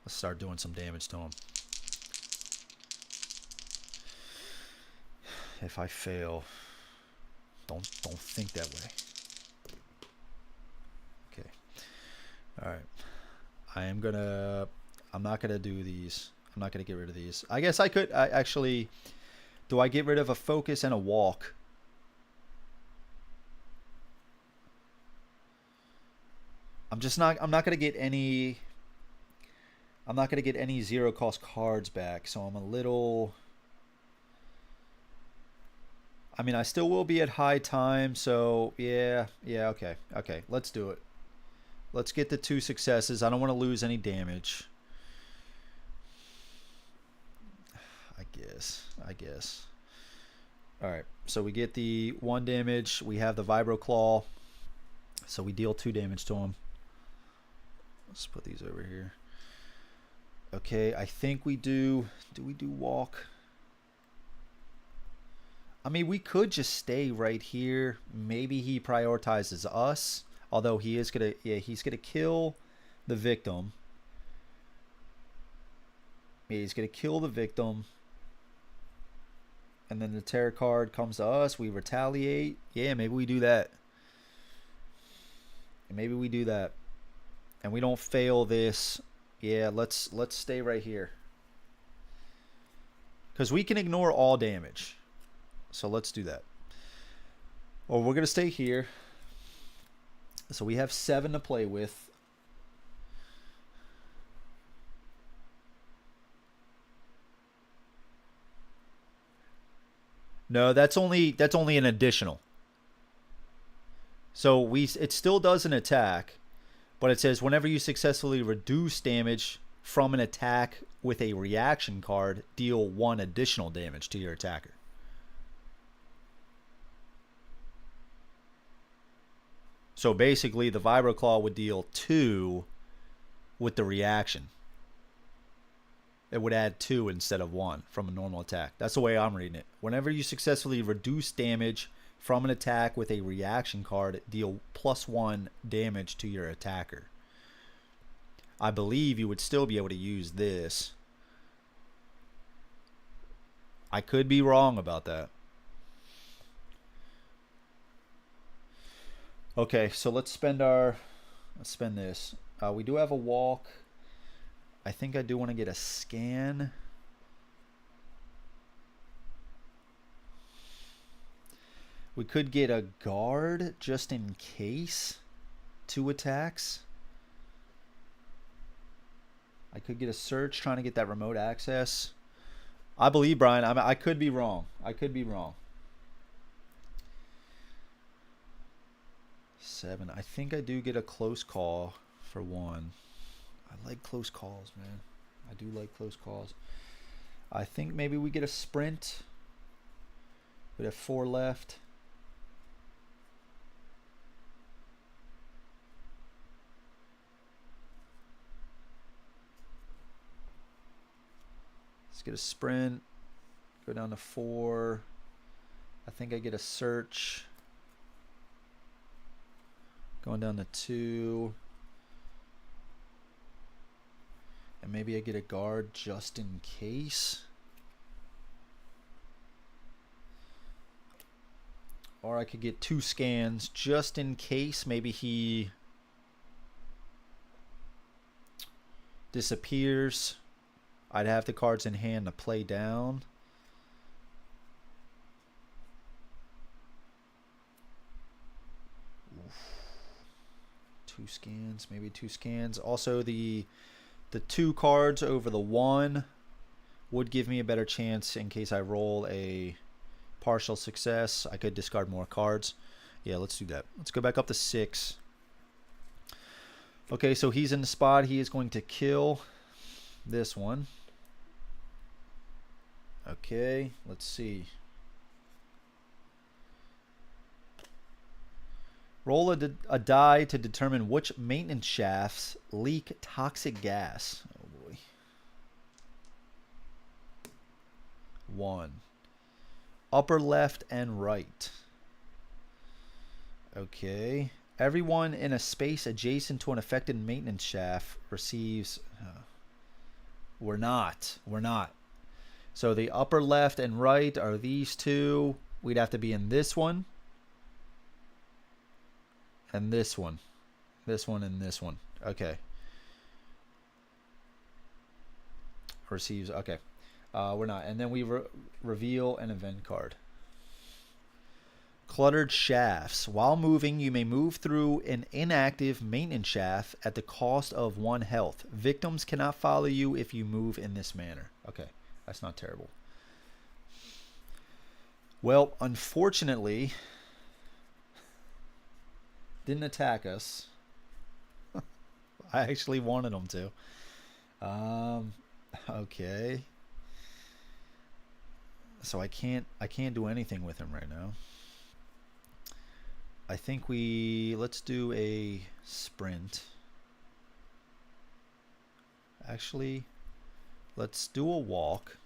Let's start doing some damage to him. If I fail, don't think that way. Okay. All right. I'm not gonna do these. I'm not gonna get rid of these. I guess I could. Actually, do I get rid of a focus and a walk? I'm not gonna get any. I'm not gonna get any 0 cost cards back, so I'm a little. I mean, I still will be at high time, so yeah, okay, let's do it. Let's get the 2 successes. I don't want to lose any damage. I guess. Alright, so we get the 1 damage. We have the Vibro Claw. So we deal 2 damage to him. Let's put these over here. Okay, I think we do... Do we do walk? I mean, we could just stay right here. Maybe he prioritizes us. Although he is going to... Yeah, he's going to kill the victim. Yeah, he's going to kill the victim. And then the terror card comes to us. We retaliate. Yeah, maybe we do that. Maybe we do that. And we don't fail this. Yeah, let's stay right here. Because we can ignore all damage. So let's do that. Or we're going to stay here. So we have 7 to play with. No, that's only an additional. So it still does an attack, but it says whenever you successfully reduce damage from an attack with a reaction card, deal 1 additional damage to your attacker. So basically the Vibro Claw would deal 2 with the reaction. It would add 2 instead of 1 from a normal attack. That's the way I'm reading it. Whenever you successfully reduce damage from an attack with a reaction card, deal +1 damage to your attacker. I believe you would still be able to use this. I could be wrong about that. Okay, so let's spend this. We do have a walk. I think I do want to get a scan. We could get a guard just in case. 2 attacks. I could get a search trying to get that remote access. I believe Brian. I could be wrong. I could be wrong. 7. I think I do get a close call for 1. I like close calls, man. I do like close calls. I think maybe we get a sprint. We have 4 left. Let's get a sprint. Go down to 4. I think I get a search. Going down to 2. And maybe I get a guard just in case. Or I could get 2 scans just in case. Maybe he disappears. I'd have the cards in hand to play down. Oof. 2 scans, maybe 2 scans. Also the 2 cards over the 1 would give me a better chance in case I roll a partial success. I could discard more cards. Yeah, let's do that. Let's go back up to 6. Okay, so he's in the spot. He is going to kill this one. Okay, let's see. Roll a die to determine which maintenance shafts leak toxic gas. Oh boy. 1. Upper left and right. Okay. Everyone in a space adjacent to an affected maintenance shaft receives... We're not. So the upper left and right are these 2. We'd have to be in this one. And this one. This one and this one. Okay. Receives. Okay. We're not. And then we reveal an event card. Cluttered shafts. While moving, you may move through an inactive maintenance shaft at the cost of 1 health. Victims cannot follow you if you move in this manner. Okay. That's not terrible. Well, unfortunately... didn't attack us. I actually wanted them to. Okay. So I can't do anything with him right now. I think let's do a sprint. Actually, let's do a walk.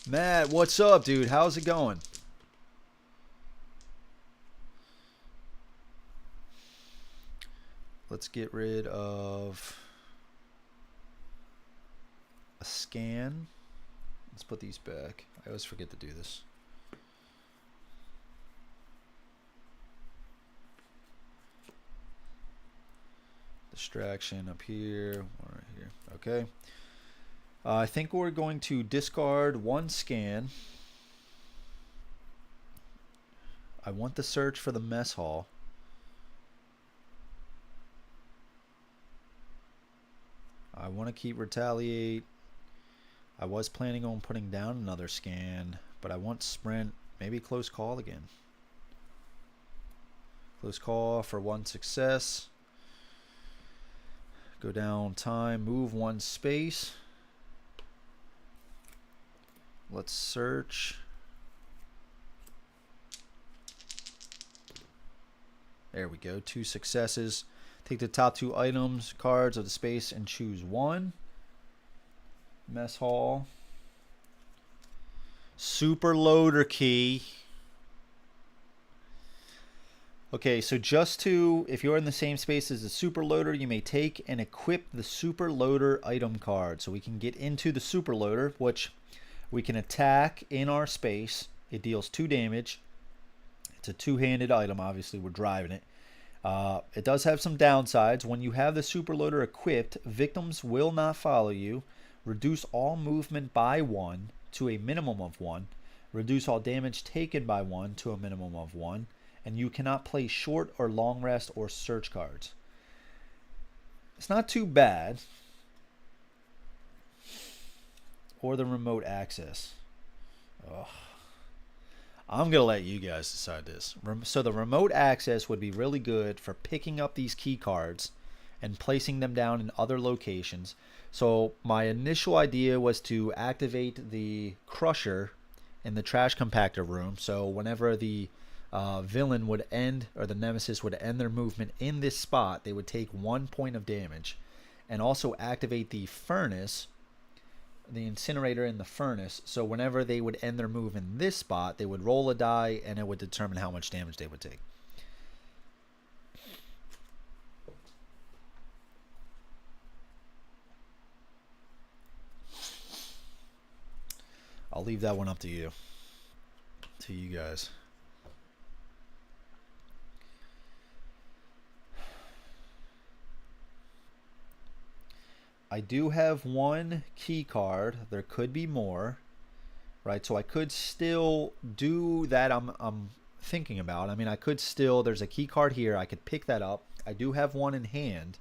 Matt, what's up, dude? How's it going? Let's get rid of a scan. Let's put these back. I always forget to do this. Distraction up here, one right here. Okay. I think we're going to discard one scan. I want the search for the mess hall. I want to keep retaliate. I was planning on putting down another scan, but I want sprint, maybe close call again. Close call for one success. Go down time, move one space. Let's search. There we go, 2 successes. Take the top 2 items, cards of the space, and choose one. Mess hall. Super loader key. Okay, so just to, if you're in the same space as the super loader, you may take and equip the super loader item card. So we can get into the super loader, which we can attack in our space. It deals 2 damage. It's a 2-handed item. Obviously, we're driving it. It does have some downsides. When you have the super loader equipped, victims will not follow you. Reduce all movement by 1 to a minimum of 1. Reduce all damage taken by 1 to a minimum of 1. And you cannot play short or long rest or search cards. It's not too bad. Or the remote access. Ugh. I'm going to let you guys decide this. So the remote access would be really good for picking up these key cards and placing them down in other locations. So my initial idea was to activate the crusher in the trash compactor room. So whenever the villain would end, or the nemesis would end their movement in this spot, they would take 1 point of damage. And also activate the furnace, the incinerator in the furnace, so whenever they would end their move in this spot, they would roll a die and it would determine how much damage they would take. I'll leave that one up to you guys. I do have 1 key card. There could be more, right? So I could still do that. I'm thinking about. I mean, I could still. There's a key card here. I could pick that up. I do have 1 in hand,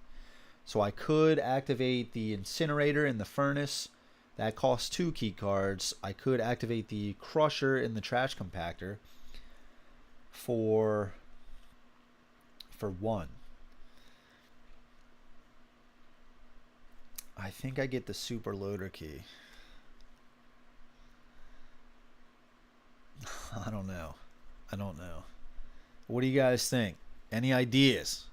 so I could activate the incinerator in the furnace. That costs 2 key cards. I could activate the crusher in the trash compactor for 1. I think I get the super loader key. I don't know. What do you guys think? Any ideas?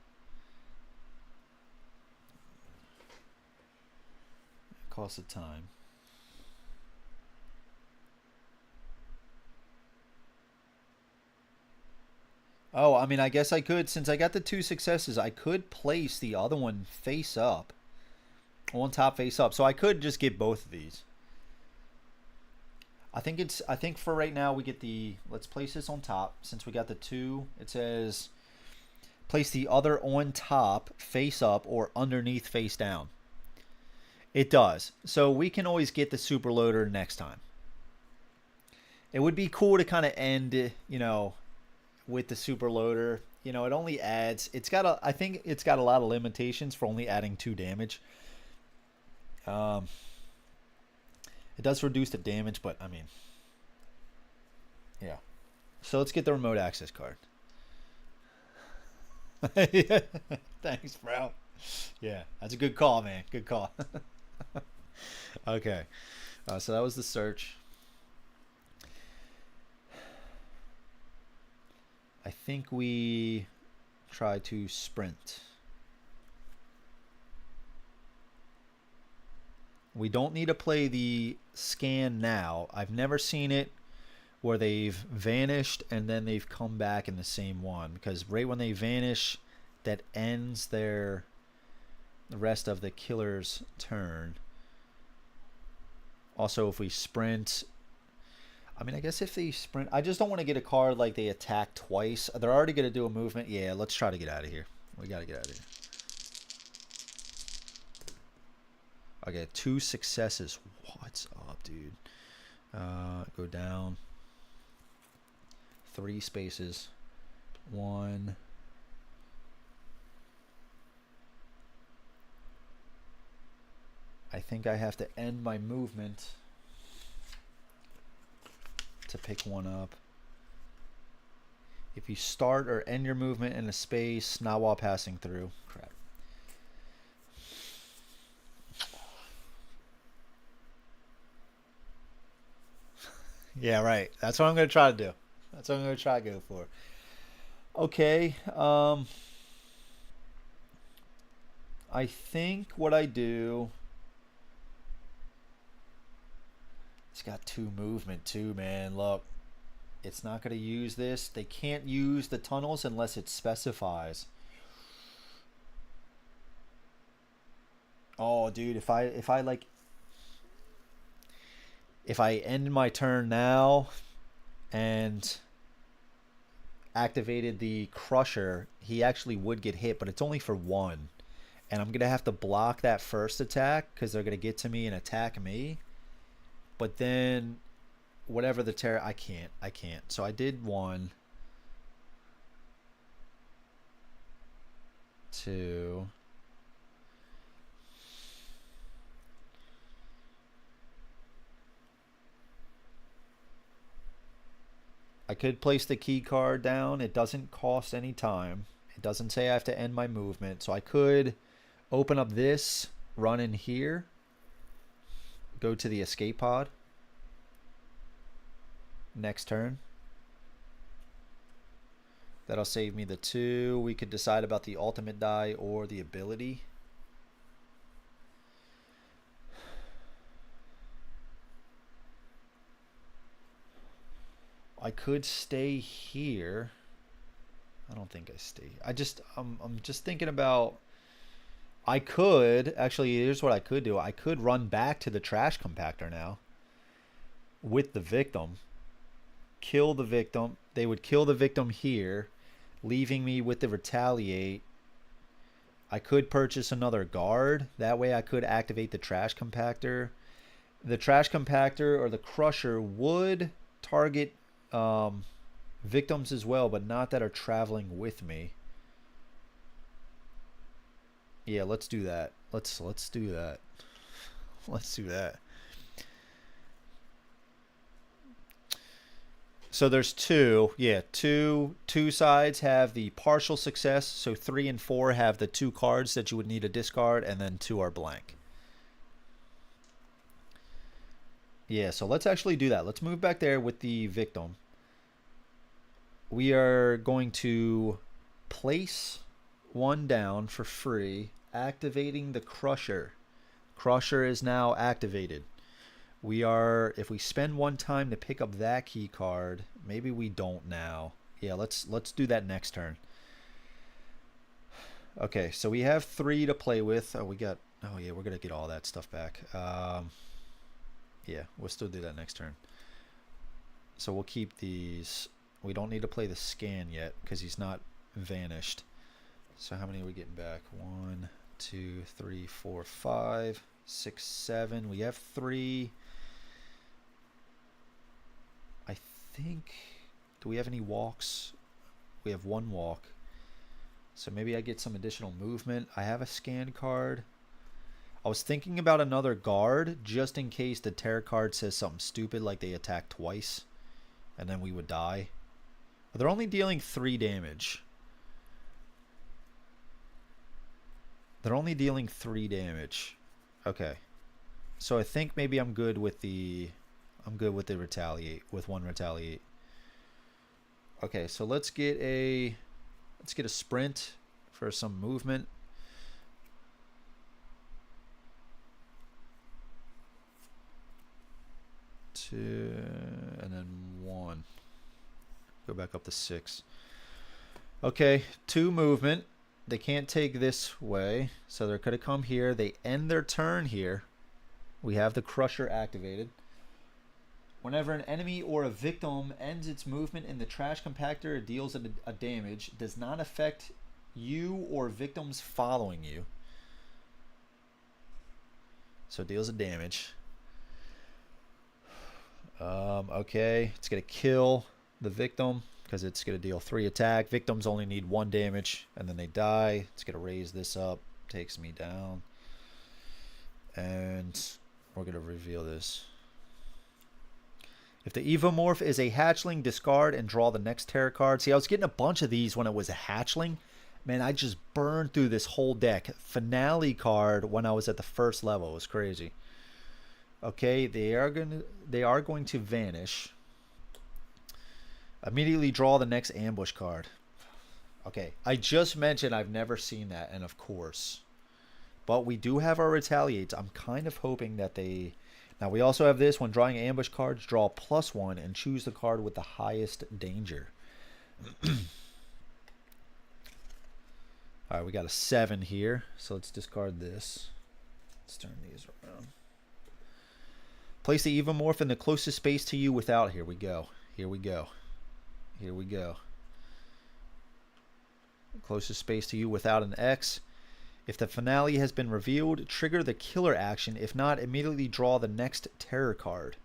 Cost of time. Oh, I mean, I guess I could, since I got the 2 successes, I could place the other one face up. On top, face up. So I could just get both of these. I think for right now we get the, let's place this on top. Since we got the 2, it says place the other on top, face up, or underneath, face down. It does. So we can always get the super loader next time. It would be cool to kind of end, you know, with the super loader. You know, it only adds, I think it's got a lot of limitations for only adding 2 damage. It does reduce the damage, but I mean, yeah. So let's get the remote access card. Yeah. Thanks, bro. Yeah, that's a good call, man. Good call. Okay. So that was the search. I think we try to sprint. We don't need to play the scan now. I've never seen it where they've vanished and then they've come back in the same one, because right when they vanish, that ends the rest of the killer's turn. Also, if we sprint, I mean, I guess if they sprint, I just don't want to get a card like they attack twice. They're already going to do a movement. Yeah, let's try to get out of here. We got to get out of here. Okay, 2 successes. What's up, dude? Go down. 3 spaces. 1. I think I have to end my movement to pick one up. If you start or end your movement in a space, not while passing through. Crap. Yeah, right. That's what I'm going to try to do. That's what I'm going to try to go for. Okay. I think what I do... It's got 2 movement too, man. Look. It's not going to use this. They can't use the tunnels unless it specifies. Oh, dude, if I end my turn now and activated the crusher, he actually would get hit, but it's only for 1. And I'm going to have to block that first attack because they're going to get to me and attack me. But then whatever the terror, I can't. So I did 1, 2. I could place the key card down. It doesn't cost any time. It doesn't say I have to end my movement. So I could open up this, run in here, go to the escape pod. Next turn. That'll save me the 2. We could decide about the ultimate die or the ability. I could stay here. I don't think I stay. I'm just thinking about, I could actually, here's what I could do. I could run back to the trash compactor now with the victim. Kill the victim. They would kill the victim here, leaving me with the retaliate. I could purchase another guard. That way I could activate the trash compactor. The trash compactor or the crusher would target victims as well, but not that are traveling with me. Yeah, let's do that. Let's do that. Let's do that. So there's 2. Yeah, two sides have the partial success. So 3 and 4 have the 2 cards that you would need to discard, and then 2 are blank. Yeah, so let's actually do that. Let's move back there with the victim. We are going to place 1 down for free, activating the crusher. Crusher is now activated. We are, if we spend 1 time to pick up that key card, maybe we don't now. Yeah, let's do that next turn. Okay, so we have 3 to play with. Oh yeah, we're gonna get all that stuff back. Yeah, we'll still do that next turn. So we'll keep these. We don't need to play the scan yet because he's not vanished. So how many are we getting back? 1, 2, 3, 4, 5, 6, 7. We have 3. I think, do we have any walks? We have 1 walk. So maybe I get some additional movement. I have a scan card. I was thinking about another guard just in case the terror card says something stupid like they attack twice and then we would die. But they're only dealing 3 damage. They're only dealing 3 damage. Okay. So I think maybe I'm good with the retaliate, with one retaliate. Okay, so let's get a sprint for some movement. Two, and then one. Go back up to 6. Okay, 2 movement. They can't take this way, so they're going to come here. They end their turn here. We have the Crusher activated. Whenever an enemy or a victim ends its movement in the trash compactor, it deals a damage. It does not affect you or victims following you. So it deals a damage. Okay, it's going to kill the victim because it's going to deal 3 attack. Victims only need 1 damage and then they die. It's going to raise this up, takes me down. And we're going to reveal this. If the Evomorph is a hatchling, discard and draw the next terror card. See, I was getting a bunch of these when it was a hatchling. Man, I just burned through this whole deck. Finale card when I was at the first level. It was crazy. Okay, they are going to vanish. Immediately draw the next ambush card. Okay, I just mentioned I've never seen that, and of course. But we do have our retaliates. I'm kind of hoping that they... Now, we also have this. When drawing ambush cards, draw +1 and choose the card with the highest danger. Alright, we got a 7 here. So let's discard this. Let's turn these around. Place the Evomorph in the closest space to you without... Here we go. Here we go. Here we go. Closest space to you without an X. If the finale has been revealed, trigger the killer action. If not, immediately draw the next terror card.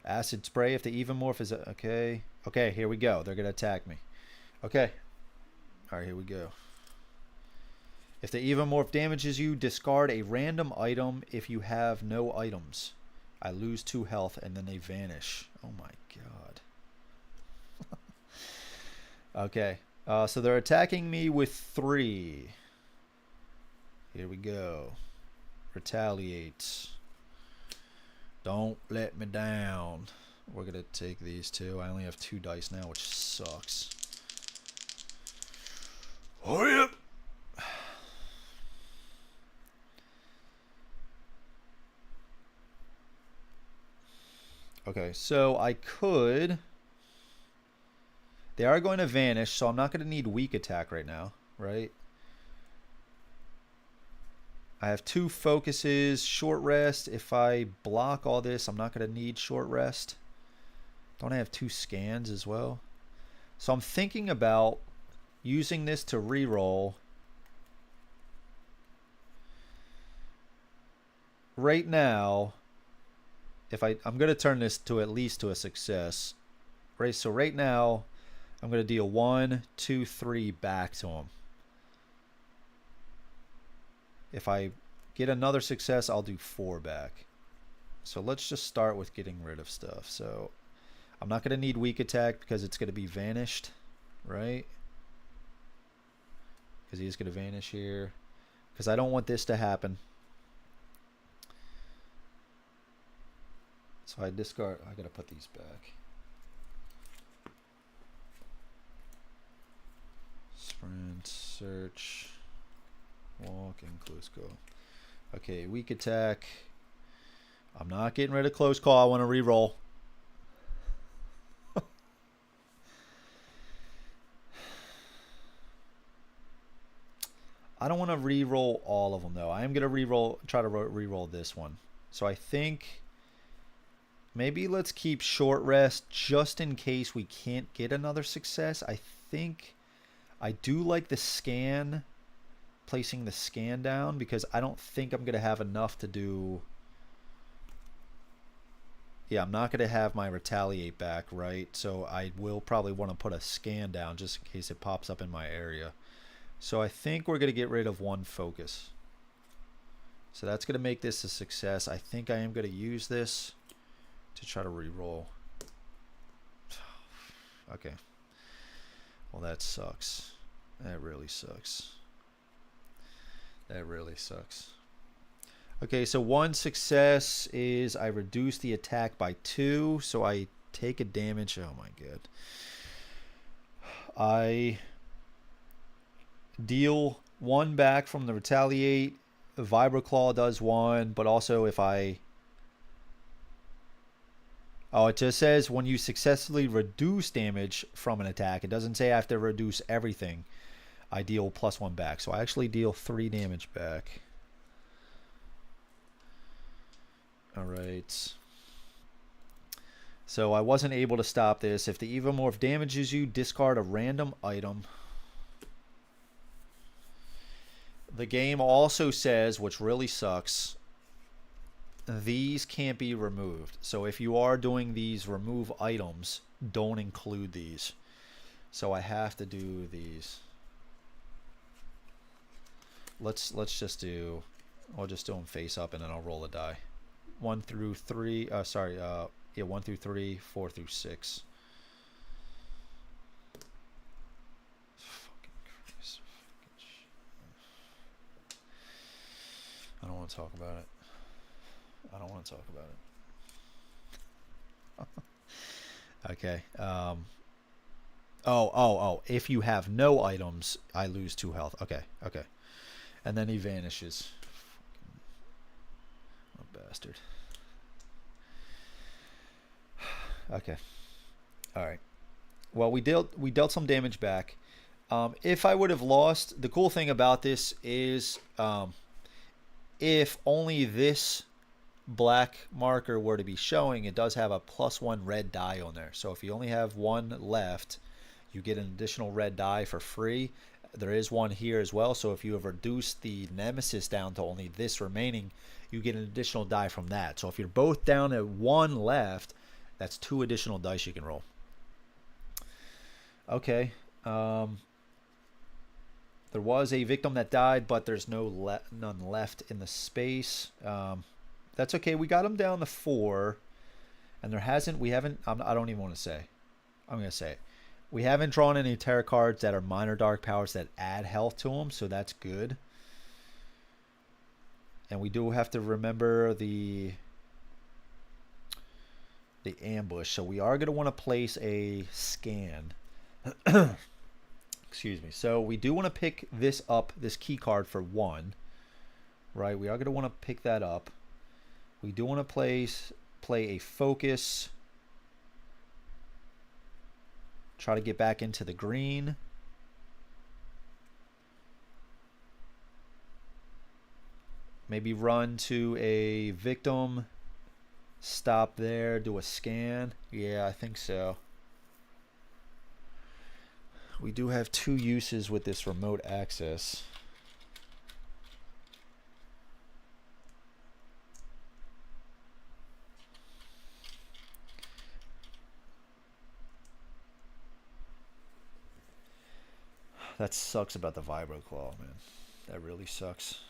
Acid spray. If the Evomorph is... Okay. Okay, here we go. They're going to attack me. Okay. Alright, here we go. If the Evomorph damages you, discard a random item if you have no items. I lose 2 health and then they vanish. Oh my god. Okay, so they're attacking me with 3. Here we go. Retaliate. Don't let me down. We're going to take these 2. I only have 2 dice now, which sucks. Hurry up! Okay, so I could... They are going to vanish, so I'm not going to need weak attack right now, right? I have 2 focuses, short rest. If I block all this, I'm not going to need short rest. Don't I have 2 scans as well? So I'm thinking about using this to reroll. Right now, if I'm going to turn this to at least to a success. Right, so right now... I'm going to deal 1, 2, 3 back to him. If I get another success, I'll do 4 back. So let's just start with getting rid of stuff. So I'm not going to need weak attack because it's going to be vanished, right? Because he's going to vanish here. Because I don't want this to happen. So I discard. I got to put these back. Sprint, search, walk, and close call. Okay, weak attack. I'm not getting rid of close call. I want to re-roll. I don't want to re-roll all of them though. I am going to re-roll, try to re-roll this one. So I think maybe let's keep short rest just in case we can't get another success. I think I do like the scan, placing the scan down, because I don't think I'm going to have enough to do... Yeah, I'm not going to have my retaliate back, right? So I will probably want to put a scan down just in case it pops up in my area. So I think we're going to get rid of 1 focus. So that's going to make this a success. I think I am going to use this to try to re-roll. Okay. Well, that sucks. That really sucks. That really sucks. Okay, so one success is I reduce the attack by 2, so I take a damage. Oh my god. I deal 1 back from the retaliate. The Vibroclaw does 1, but also if I... Oh, it just says when you successfully reduce damage from an attack. It doesn't say I have to reduce everything. I deal +1 back. So I actually deal 3 damage back. Alright. So I wasn't able to stop this. If the Evomorph damages you, discard a random item. The game also says, which really sucks, these can't be removed. So if you are doing these remove items, don't include these. So I have to do these. Let's just do, I'll just do them face up and then I'll roll a die. 1 through 3, yeah, 1 through 3, 4 through 6. I don't want to talk about it. I don't want to talk about it. Okay. Oh. If you have no items, I lose 2 health. Okay. Okay. And then he vanishes. What a bastard. Okay. All right. Well, we dealt some damage back. If I would have lost, the cool thing about this is if only this black marker were to be showing, it does have a +1 red die on there. So if you only have 1 left, you get an additional red die for free. There is 1 here as well. So if you have reduced the Nemesis down to only this remaining, you get an additional die from that. So if you're both down at 1 left, that's 2 additional dice you can roll. Okay. There was a victim that died, but there's none left in the space. That's okay. We got him down to 4, and I don't even want to say. I'm going to say it. We haven't drawn any tarot cards that are minor dark powers that add health to them, so that's good. And we do have to remember the ambush. So we are going to want to place a scan. Excuse me. So we do want to pick this up, this key card for 1. Right? We are going to want to pick that up. We do want to play a focus. Try to get back into the green. Maybe run to a victim. Stop there. Do a scan. Yeah, I think so. We do have 2 uses with this remote access. That sucks about the Vibroclaw, man. That really sucks.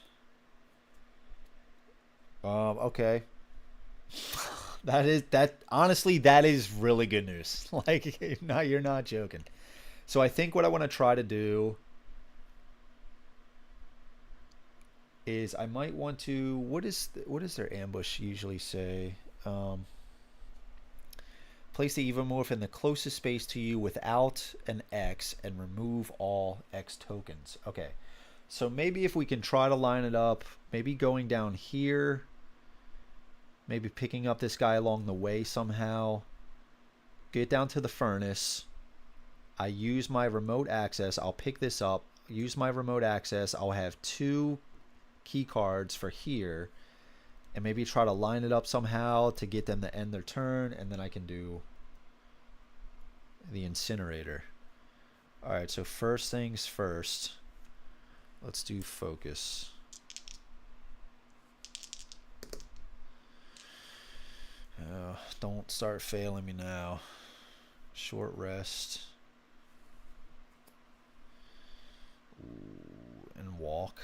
Okay. Honestly, that is really good news. Like, no, you're not joking. So I think what I want to try to do is I might want to, what does their ambush usually say? Place the Evomorph in the closest space to you without an X and remove all X tokens. Okay. So maybe if we can try to line it up, maybe going down here, maybe picking up this guy along the way somehow, get down to the furnace. I use my remote access. I'll pick this up, use my remote access. I'll have 2 key cards for here, and maybe try to line it up somehow to get them to end their turn, and then I can do the incinerator. Alright, so first things first. Let's do focus. Don't start failing me now. Short rest. Ooh, and walk.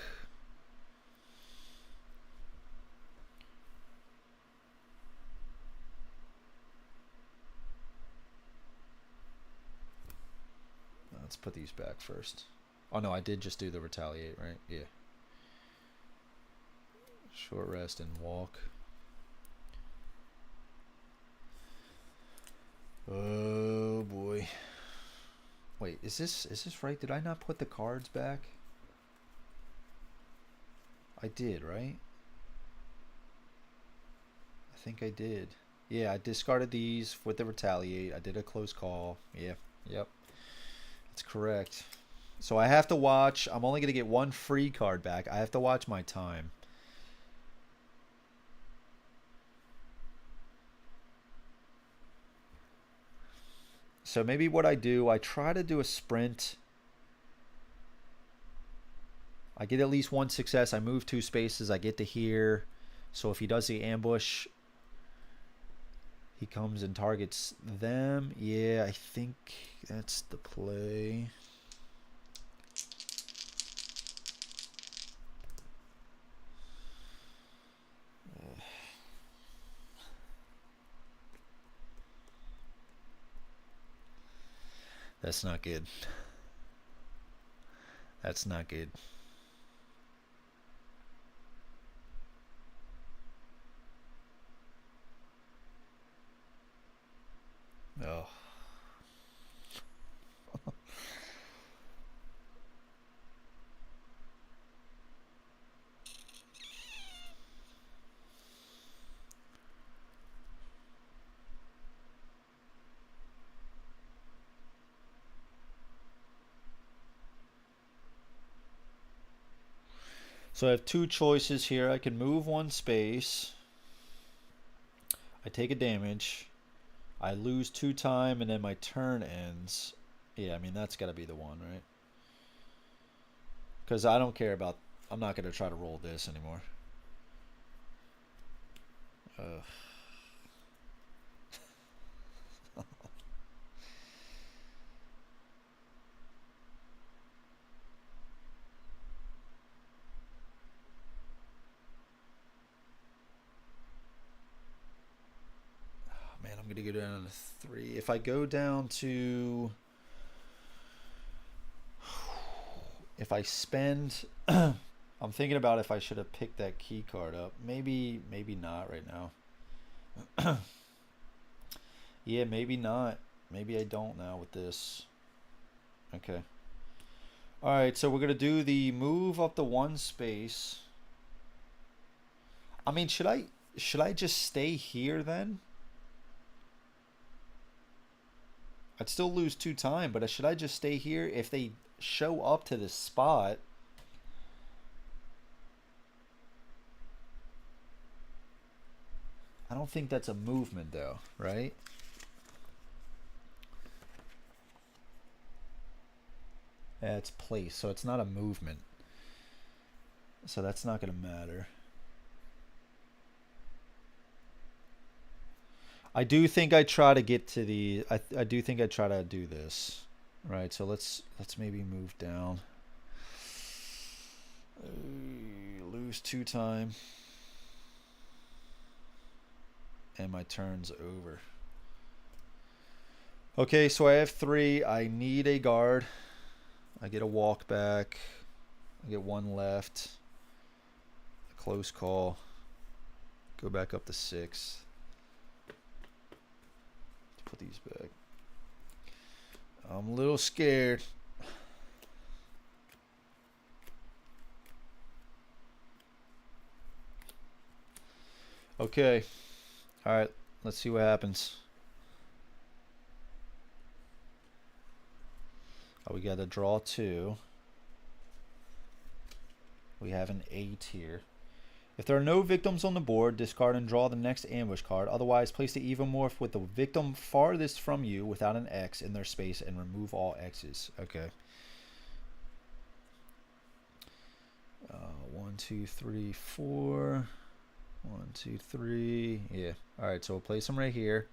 Let's put these back first. Oh no, I did just do the retaliate, right? Yeah. Short rest and walk. Oh boy. Wait, is this right? Did I not put the cards back? I did, right? I think I did. Yeah, I discarded these with the retaliate. I did a close call. Yeah, yep. That's correct. So I have to watch. I'm only going to get one free card back. I have to watch my time. So maybe what I do, I try to do a sprint. I get at least one success. I move 2 spaces. I get to here. So if he does the ambush, he comes and targets them. Yeah, I think that's the play. That's not good. That's not good. Oh. So I have 2 choices here. I can move 1 space. I take a damage. I lose 2 time and then my turn ends. Yeah, I mean, that's got to be the one, right? Because I don't care about... I'm not going to try to roll this anymore. Ugh. Man, I'm going to go down to 3. If I go down to... If I spend... I'm thinking about if I should have picked that key card up. Maybe not right now. Yeah, maybe not. Maybe I don't now with this. Okay. Alright, so we're going to do the move up to 1 space. I mean, should I just stay here then? I'd still lose 2 time, but should I just stay here? If they show up to this spot... I don't think that's a movement though, right? Yeah, it's place, so it's not a movement. So that's not going to matter. I do think I try to get to the... I do think I try to do this. Right, so let's maybe move down. Lose 2 time. And my turn's over. Okay, so I have 3. I need a guard. I get a walk back. I get 1 left. A close call. Go back up to 6. Put these back. I'm a little scared. Okay. All right. Let's see what happens. Oh, we got to draw 2. We have an 8 here. If there are no victims on the board, discard and draw the next ambush card. Otherwise, place the Evomorph with the victim farthest from you without an X in their space and remove all X's. Okay. 1, 2, 3, 4. 1, 2, 3. Yeah. Alright, so we'll place them right here.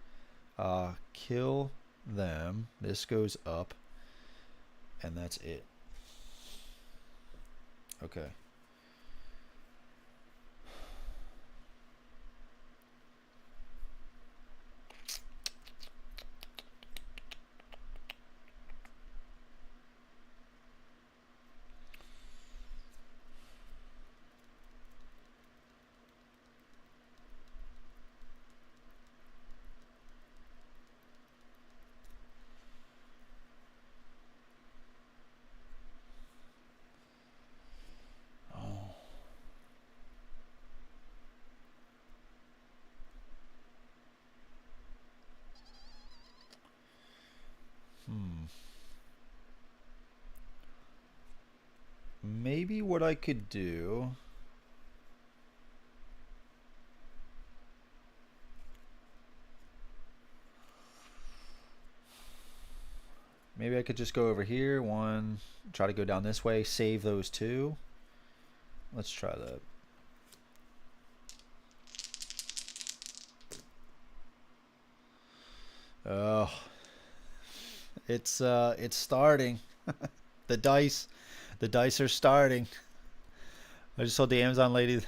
Kill them. This goes up. And that's it. Okay. maybe what I could do... Maybe I could just go over here. One, try to go down this way, save those two. Let's try that. Oh, it's starting. The dice are starting. I just saw the Amazon lady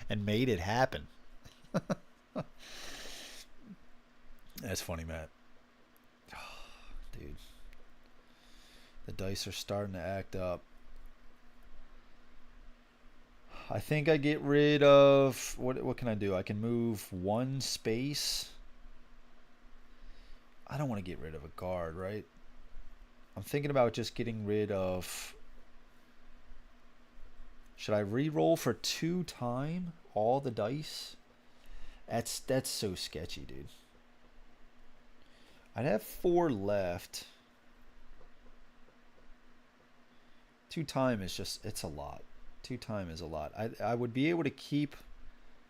and made it happen. That's funny, Matt. Oh, dude. The dice are starting to act up. I think I get rid of... What can I do? I can move one space. I don't want to get rid of a guard, right? I'm thinking about just getting rid of... Should I re-roll for 2 time all the dice? That's so sketchy, dude. I'd have 4 left. 2 time is just, it's a lot. 2 time is a lot. I would be able to keep,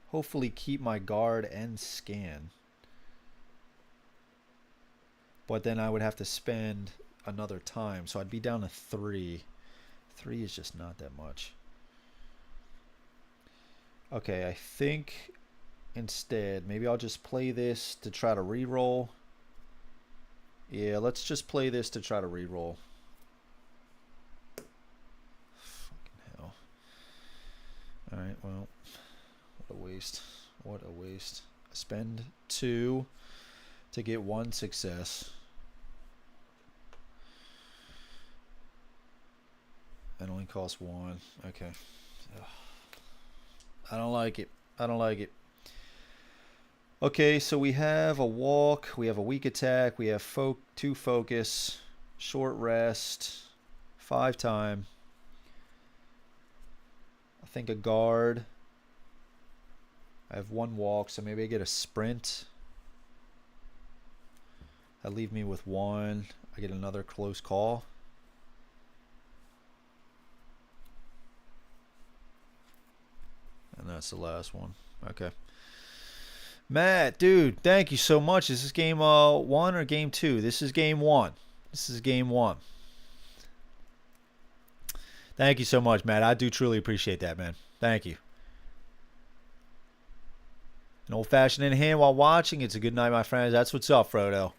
hopefully keep my guard and scan. But then I would have to spend another time. So I'd be down to 3. 3 is just not that much. Okay, I think instead, maybe I'll just play this to try to re-roll. Yeah, let's just play this to try to re-roll. Fucking hell. Alright, well, what a waste. What a waste. I spend 2 to get 1 success. It only costs 1. Okay. Ugh. I don't like it. I don't like it. Okay, so we have a walk, we have a weak attack, we have 2 focus, short rest, 5 time. I think a guard. I have 1 walk, so maybe I get a sprint. That leave me with 1. I get another close call. And that's the last one. Okay. Matt, dude, thank you so much. Is this game 1 or game 2? This is game 1. This is game 1. Thank you so much, Matt. I do truly appreciate that, man. Thank you. An old-fashioned in hand while watching. It's a good night, my friends. That's what's up, Frodo.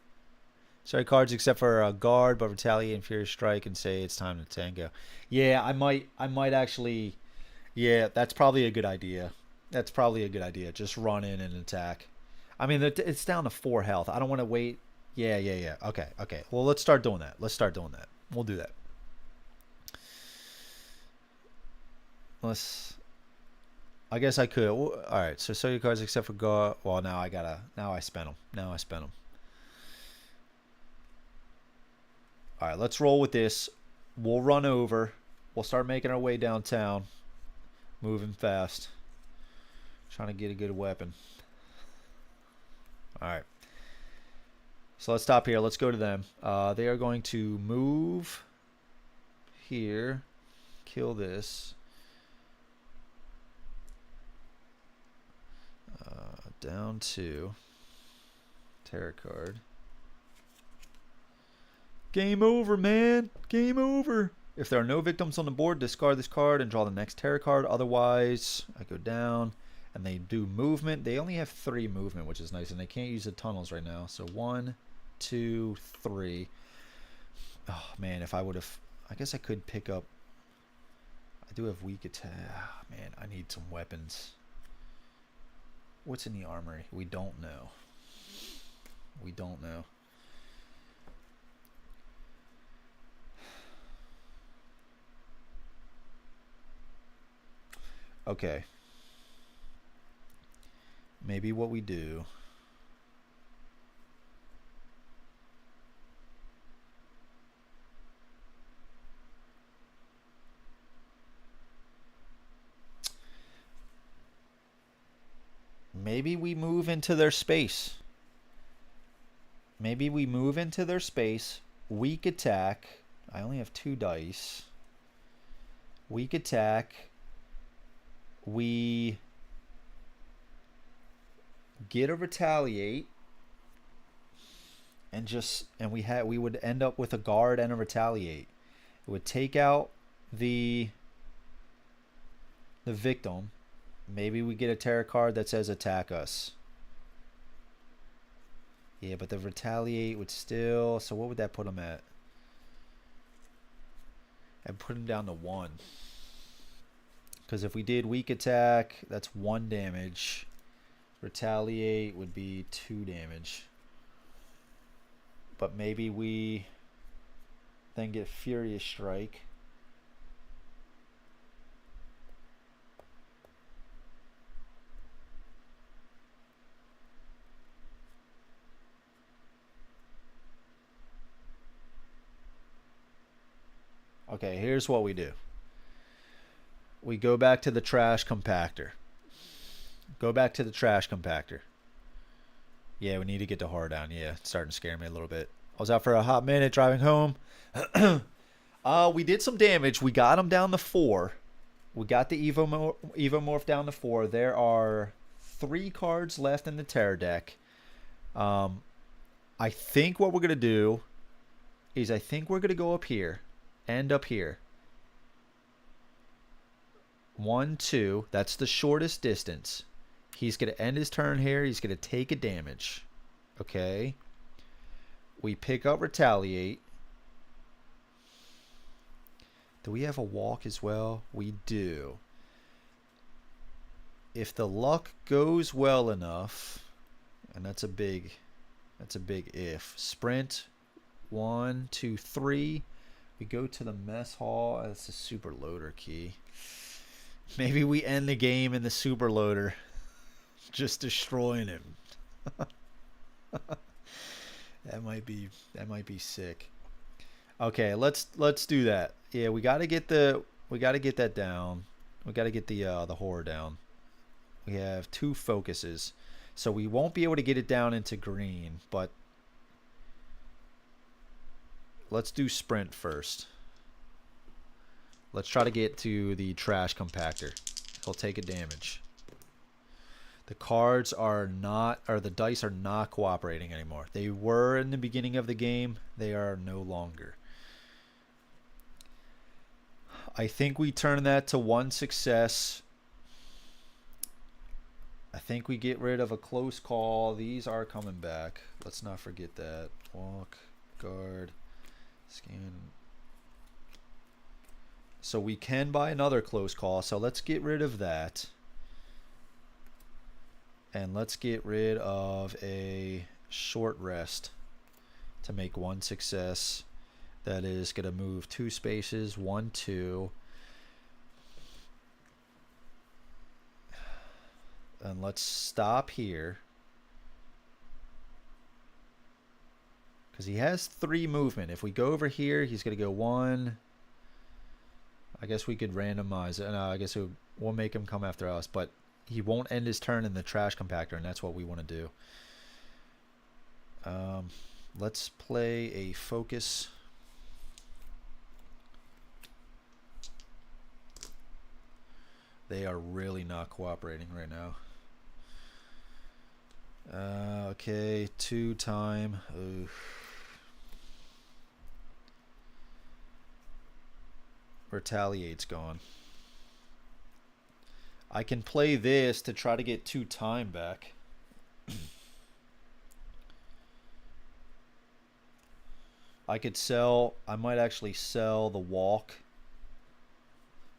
Sorry, cards except for a guard, but retaliate and furious strike and say it's time to tango. Yeah, I might actually. Yeah, that's probably a good idea. That's probably a good idea. Just run in and attack. I mean, it's down to 4 health. I don't want to wait. Yeah. Okay. Well, let's start doing that. We'll do that. I guess I could. All right. So sell your cards except for guard. Well, now I spent them. All right. Let's roll with this. We'll run over. We'll start making our way downtown. Moving fast. Trying to get a good weapon. Alright. So let's stop here. Let's go to them. They are going to move here. Kill this. Down 2. Tarot card. Game over, man. Game over. If there are no victims on the board, discard this card and draw the next tarot card. Otherwise, I go down. And they do movement. They only have 3 movement, which is nice. And they can't use the tunnels right now. So 1, 2, 3. Oh, man, if I would have... I guess I could pick up... I do have weak attack. Man, I need some weapons. What's in the armory? We don't know. We don't know. Okay. Maybe what we do... Maybe we move into their space. Weak attack. I only have 2 dice. Weak attack. We get a retaliate. And we would end up with a guard and a retaliate. It would take out the victim. Maybe we get a tarot card that says attack us. Yeah, but the retaliate would still... So what would that put him at? I'd put him down to 1. Because if we did weak attack, that's 1 damage. Retaliate would be 2 damage. But maybe we then get Furious Strike. Okay, here's what we do. We go back to the trash compactor. Go back to the trash compactor. Yeah, we need to get the horror down. Yeah, it's starting to scare me a little bit. I was out for a hot minute driving home. We did some damage. We got him down to 4. We got the Evomorph down to 4. There are 3 cards left in the terror deck. I think what we're going to do is I think we're going to go up here. And up here. 1, 2. That's the shortest distance. He's going to end his turn here. He's going to take a damage. Okay. We pick up retaliate. Do we have a walk as well? We do. If the luck goes well enough, and that's a big if. Sprint. 1, 2, 3. We go to the mess hall. That's a super loader key. Maybe we end the game in the super loader. Just destroying him. That might be sick. Okay, let's do that. Yeah, we gotta get that down. We gotta get the horror down. We have 2 focuses. So we won't be able to get it down into green, but let's do sprint first. Let's try to get to the trash compactor. He'll take a damage. The cards are not, or the dice are not cooperating anymore. They were in the beginning of the game. They are no longer. I think we turn that to 1 success. I think we get rid of a close call. These are coming back. Let's not forget that. Walk, guard, scan. So we can buy another close call. So let's get rid of that. And let's get rid of a short rest to make 1 success. That is going to move 2 spaces. 1, 2. And let's stop here. Because he has 3 movement. If we go over here, he's going to go 1. I guess we could randomize it. No, I guess we'll make him come after us. But he won't end his turn in the trash compactor, and that's what we want to do. Let's play a focus. They are really not cooperating right now. Okay, 2 time. Oof. Retaliate's gone. I can play this to try to get 2 time back. I might actually sell the walk.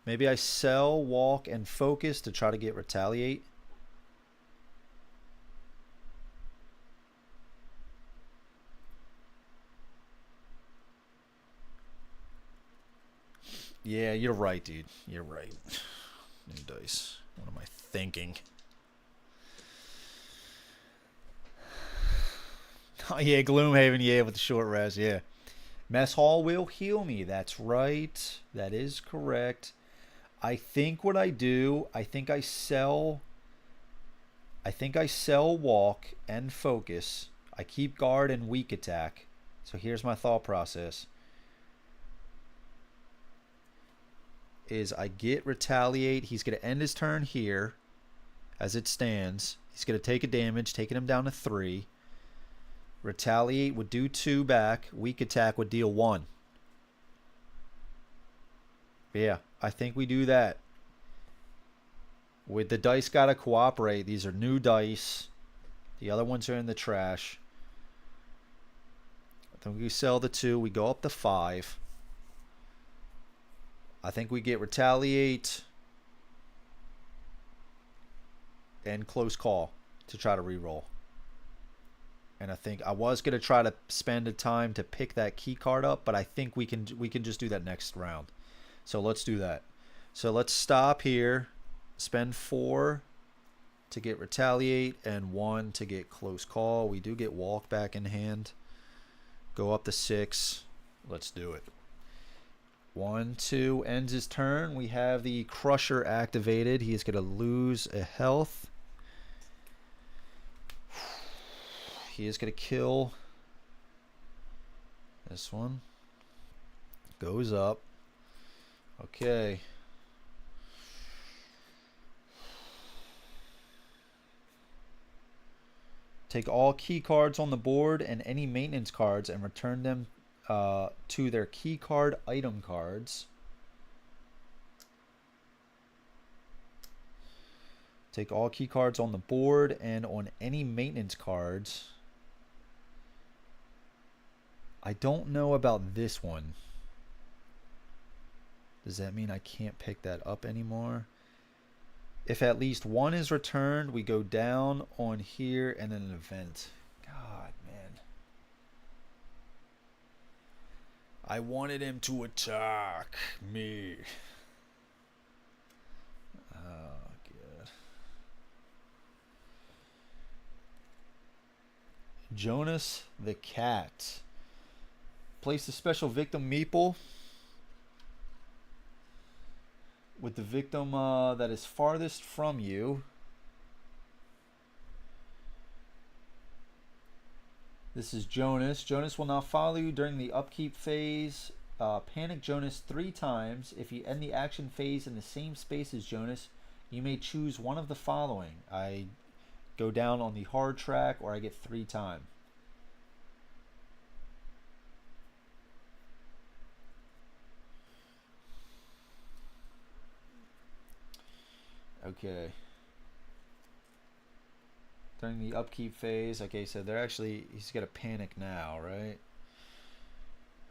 Maybe I sell walk and focus to try to get retaliate. Yeah, you're right, dude. You're right. New dice. What am I thinking? Oh, yeah, Gloomhaven, yeah, with the short rest, yeah. Mess Hall will heal me. That's right. That is correct. I think what I do, I think I sell walk and focus. I keep guard and weak attack. So here's my thought process. is I get retaliate. He's going to end his turn here as it stands. He's going to take a damage, taking him down to 3. Retaliate would do 2 back. Weak attack would deal 1. Yeah, I think we do that. With the dice got to cooperate. These are new dice. The other ones are in the trash. I think we sell the 2. We go up to 5. I think we get retaliate and close call to try to reroll. And I think I was going to try to spend the time to pick that key card up, but I think we can just do that next round. So let's do that. So let's stop here. Spend 4 to get retaliate and 1 to get close call. We do get walk back in hand. Go up to 6. Let's do it. 1, 2 ends his turn. We have the Crusher activated. He is going to lose a health. He is going to kill this one. Goes up. Okay. Take all key cards on the board and any maintenance cards and return them to their key card item cards. Take all key cards on the board and on any maintenance cards. I don't know about this one. Does that mean I can't pick that up anymore? If at least 1 is returned, we go down on here and then an event. God, man. I wanted him to attack me. Oh, God. Jonas the Cat. Place a special victim meeple with the victim that is farthest from you. This is Jonas. Jonas will now follow you during the upkeep phase. Panic Jonas 3 times. If you end the action phase in the same space as Jonas, you may choose one of the following. I go down on the hard track, or I get 3 times. Okay. During the upkeep phase. Okay, so they're actually, he's got to panic now, right?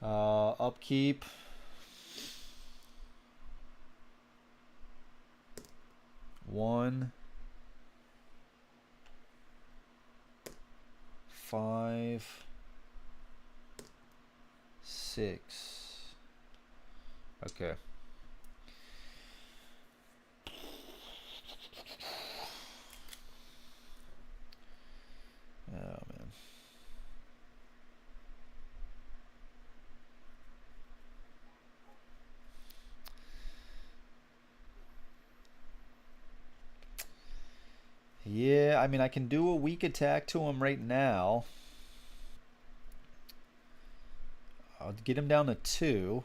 Upkeep. One. 5. 6. Okay. Oh, man. Yeah, I mean, I can do a weak attack to him right now. I'll get him down to 2.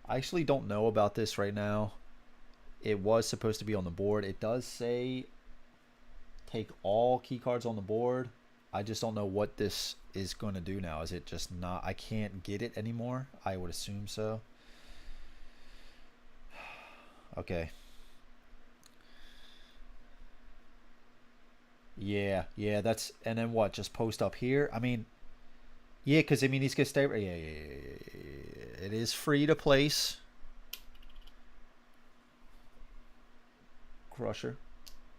I actually don't know about this right now. It was supposed to be on the board. It does say take all key cards on the board. I just don't know what this is going to do now. Is it just not, I can't get it anymore? I would assume so. Okay. Yeah, that's, and then what? Just post up here? I mean, yeah, because I mean, he's going to stay, yeah. It is free to place.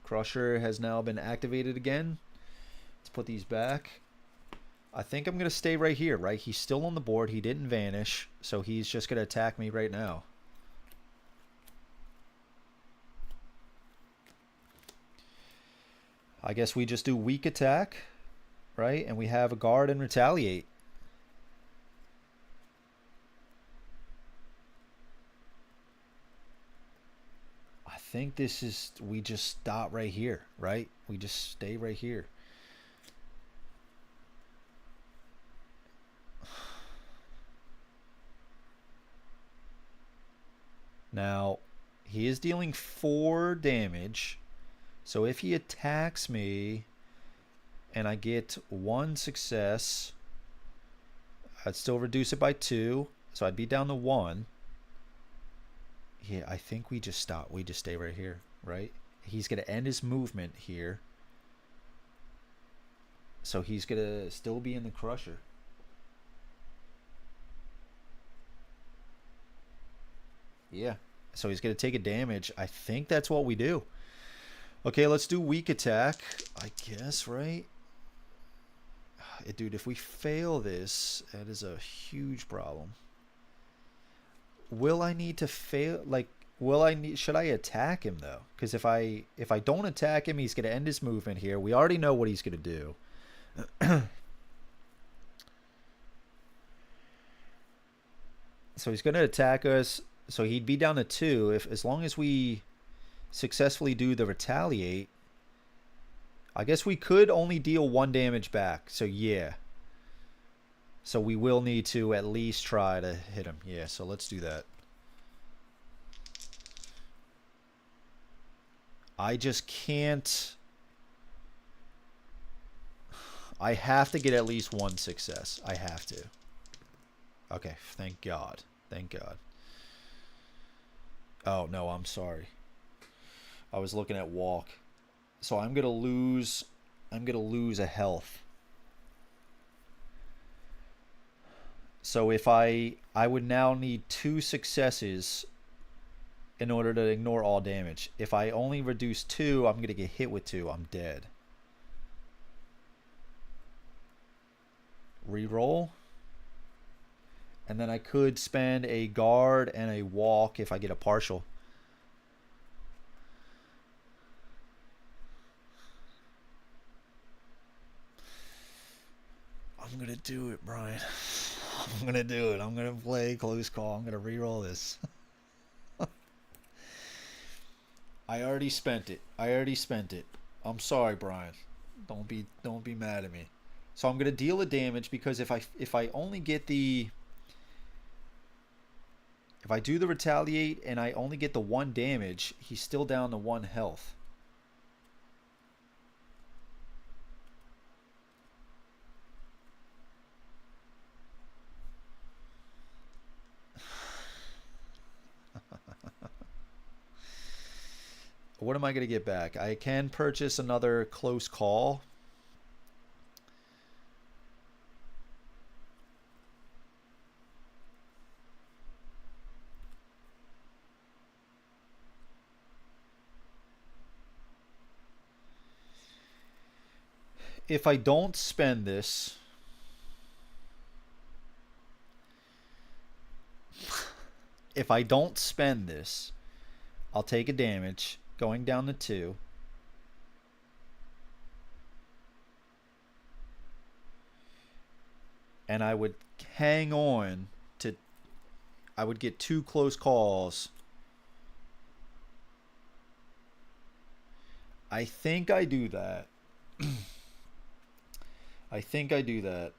Crusher has now been activated again. Let's put these back. I think I'm going to stay right here, right? He's still on the board. He didn't vanish, so he's just going to attack me right now. I guess we just do weak attack, right? And we have a guard and retaliate. I think this is, we just stop right here, right? We just stay right here. Now, he is dealing 4 damage. So if he attacks me and I get 1 success, I'd still reduce it by 2. So I'd be down to 1. Yeah, I think we just stop. We just stay right here, right? He's going to end his movement here. So he's going to still be in the crusher. Yeah. So he's going to take a damage. I think that's what we do. Okay, let's do weak attack, I guess, right? Dude, if we fail this, that is a huge problem. Will I need to fail? Like, should I attack him though? Because if I don't attack him, he's gonna end his movement here. We already know what he's gonna do. So he's gonna attack us. So he'd be down to 2 as long as we successfully do the retaliate. I guess we could only deal 1 damage back. So yeah. So we will need to at least try to hit him. Yeah, so let's do that. I just can't. I have to get at least 1 success. I have to. Okay, thank God. Thank God. Oh, no, I'm sorry. I was looking at walk. So I'm going to lose a health. So if I would now need 2 successes in order to ignore all damage. If I only reduce 2, I'm going to get hit with 2. I'm dead. Reroll. And then I could spend a guard and a walk if I get a partial. I'm going to do it, Brian. I'm going to do it. I'm going to play close call. I'm going to reroll this. I already spent it. I'm sorry, Brian. Don't be mad at me. So I'm going to deal a damage because if I only get the... If I do the retaliate and I only get the 1 damage, he's still down to 1 health. What am I going to get back? I can purchase another close call. If I don't spend this, I'll take a damage going down to 2. And I would hang on to... I would get 2 close calls. I think I do that. I think I do that.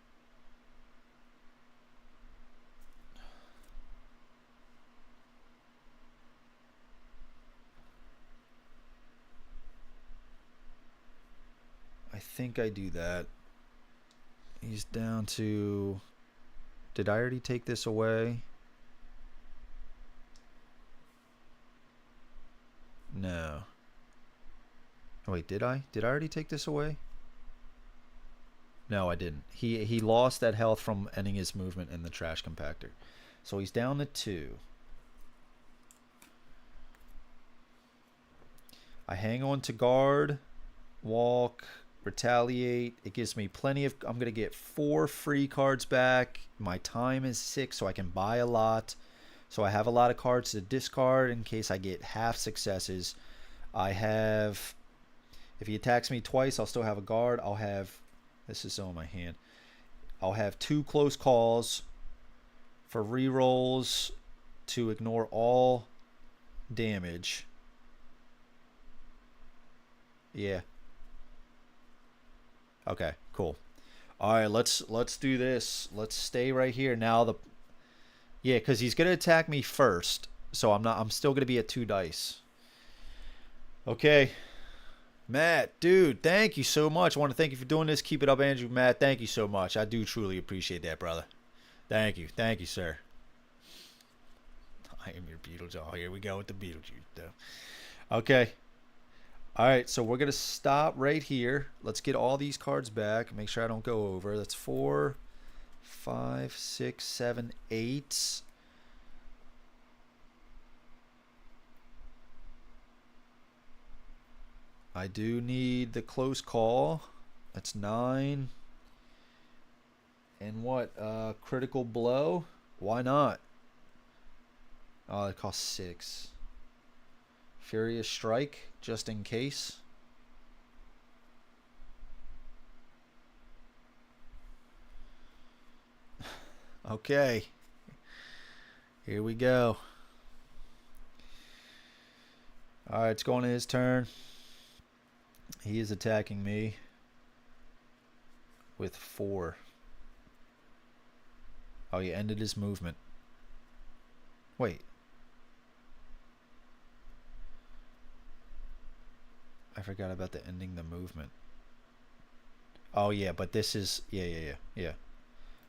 He's down to... Did I already take this away? No. Oh, wait, did I? Did I already take this away? No, I didn't. He lost that health from ending his movement in the trash compactor. So he's down to 2. I hang on to guard, walk, retaliate. It gives me plenty of... I'm going to get 4 free cards back. My time is 6, so I can buy a lot. So I have a lot of cards to discard in case I get half successes. I have... If he attacks me twice, I'll still have a guard. I'll have... This is still in my hand. I'll have 2 close calls for rerolls to ignore all damage. Yeah. Okay, cool. All right, let's do this. Let's stay right here now. Yeah, because he's gonna attack me first. So I'm still going to be at 2 dice. Okay. Matt, dude, thank you so much. I want to thank you for doing this. Keep it up, Andrew. Matt, thank you so much. I do truly appreciate that, brother. Thank you. Thank you, sir. I am your Beetlejuice. Oh, here we go with the Beetlejuice, though. Okay. All right, so we're going to stop right here. Let's get all these cards back. Make sure I don't go over. That's 4, 5, 6, 7, 8. I do need the close call. That's 9. And what? Critical blow? Why not? Oh, it costs 6. Furious Strike, just in case. Okay. Here we go. Alright, it's going to his turn. He is attacking me with 4. Oh, he ended his movement. Wait. I forgot about the ending the movement. Oh, yeah, but this is... Yeah.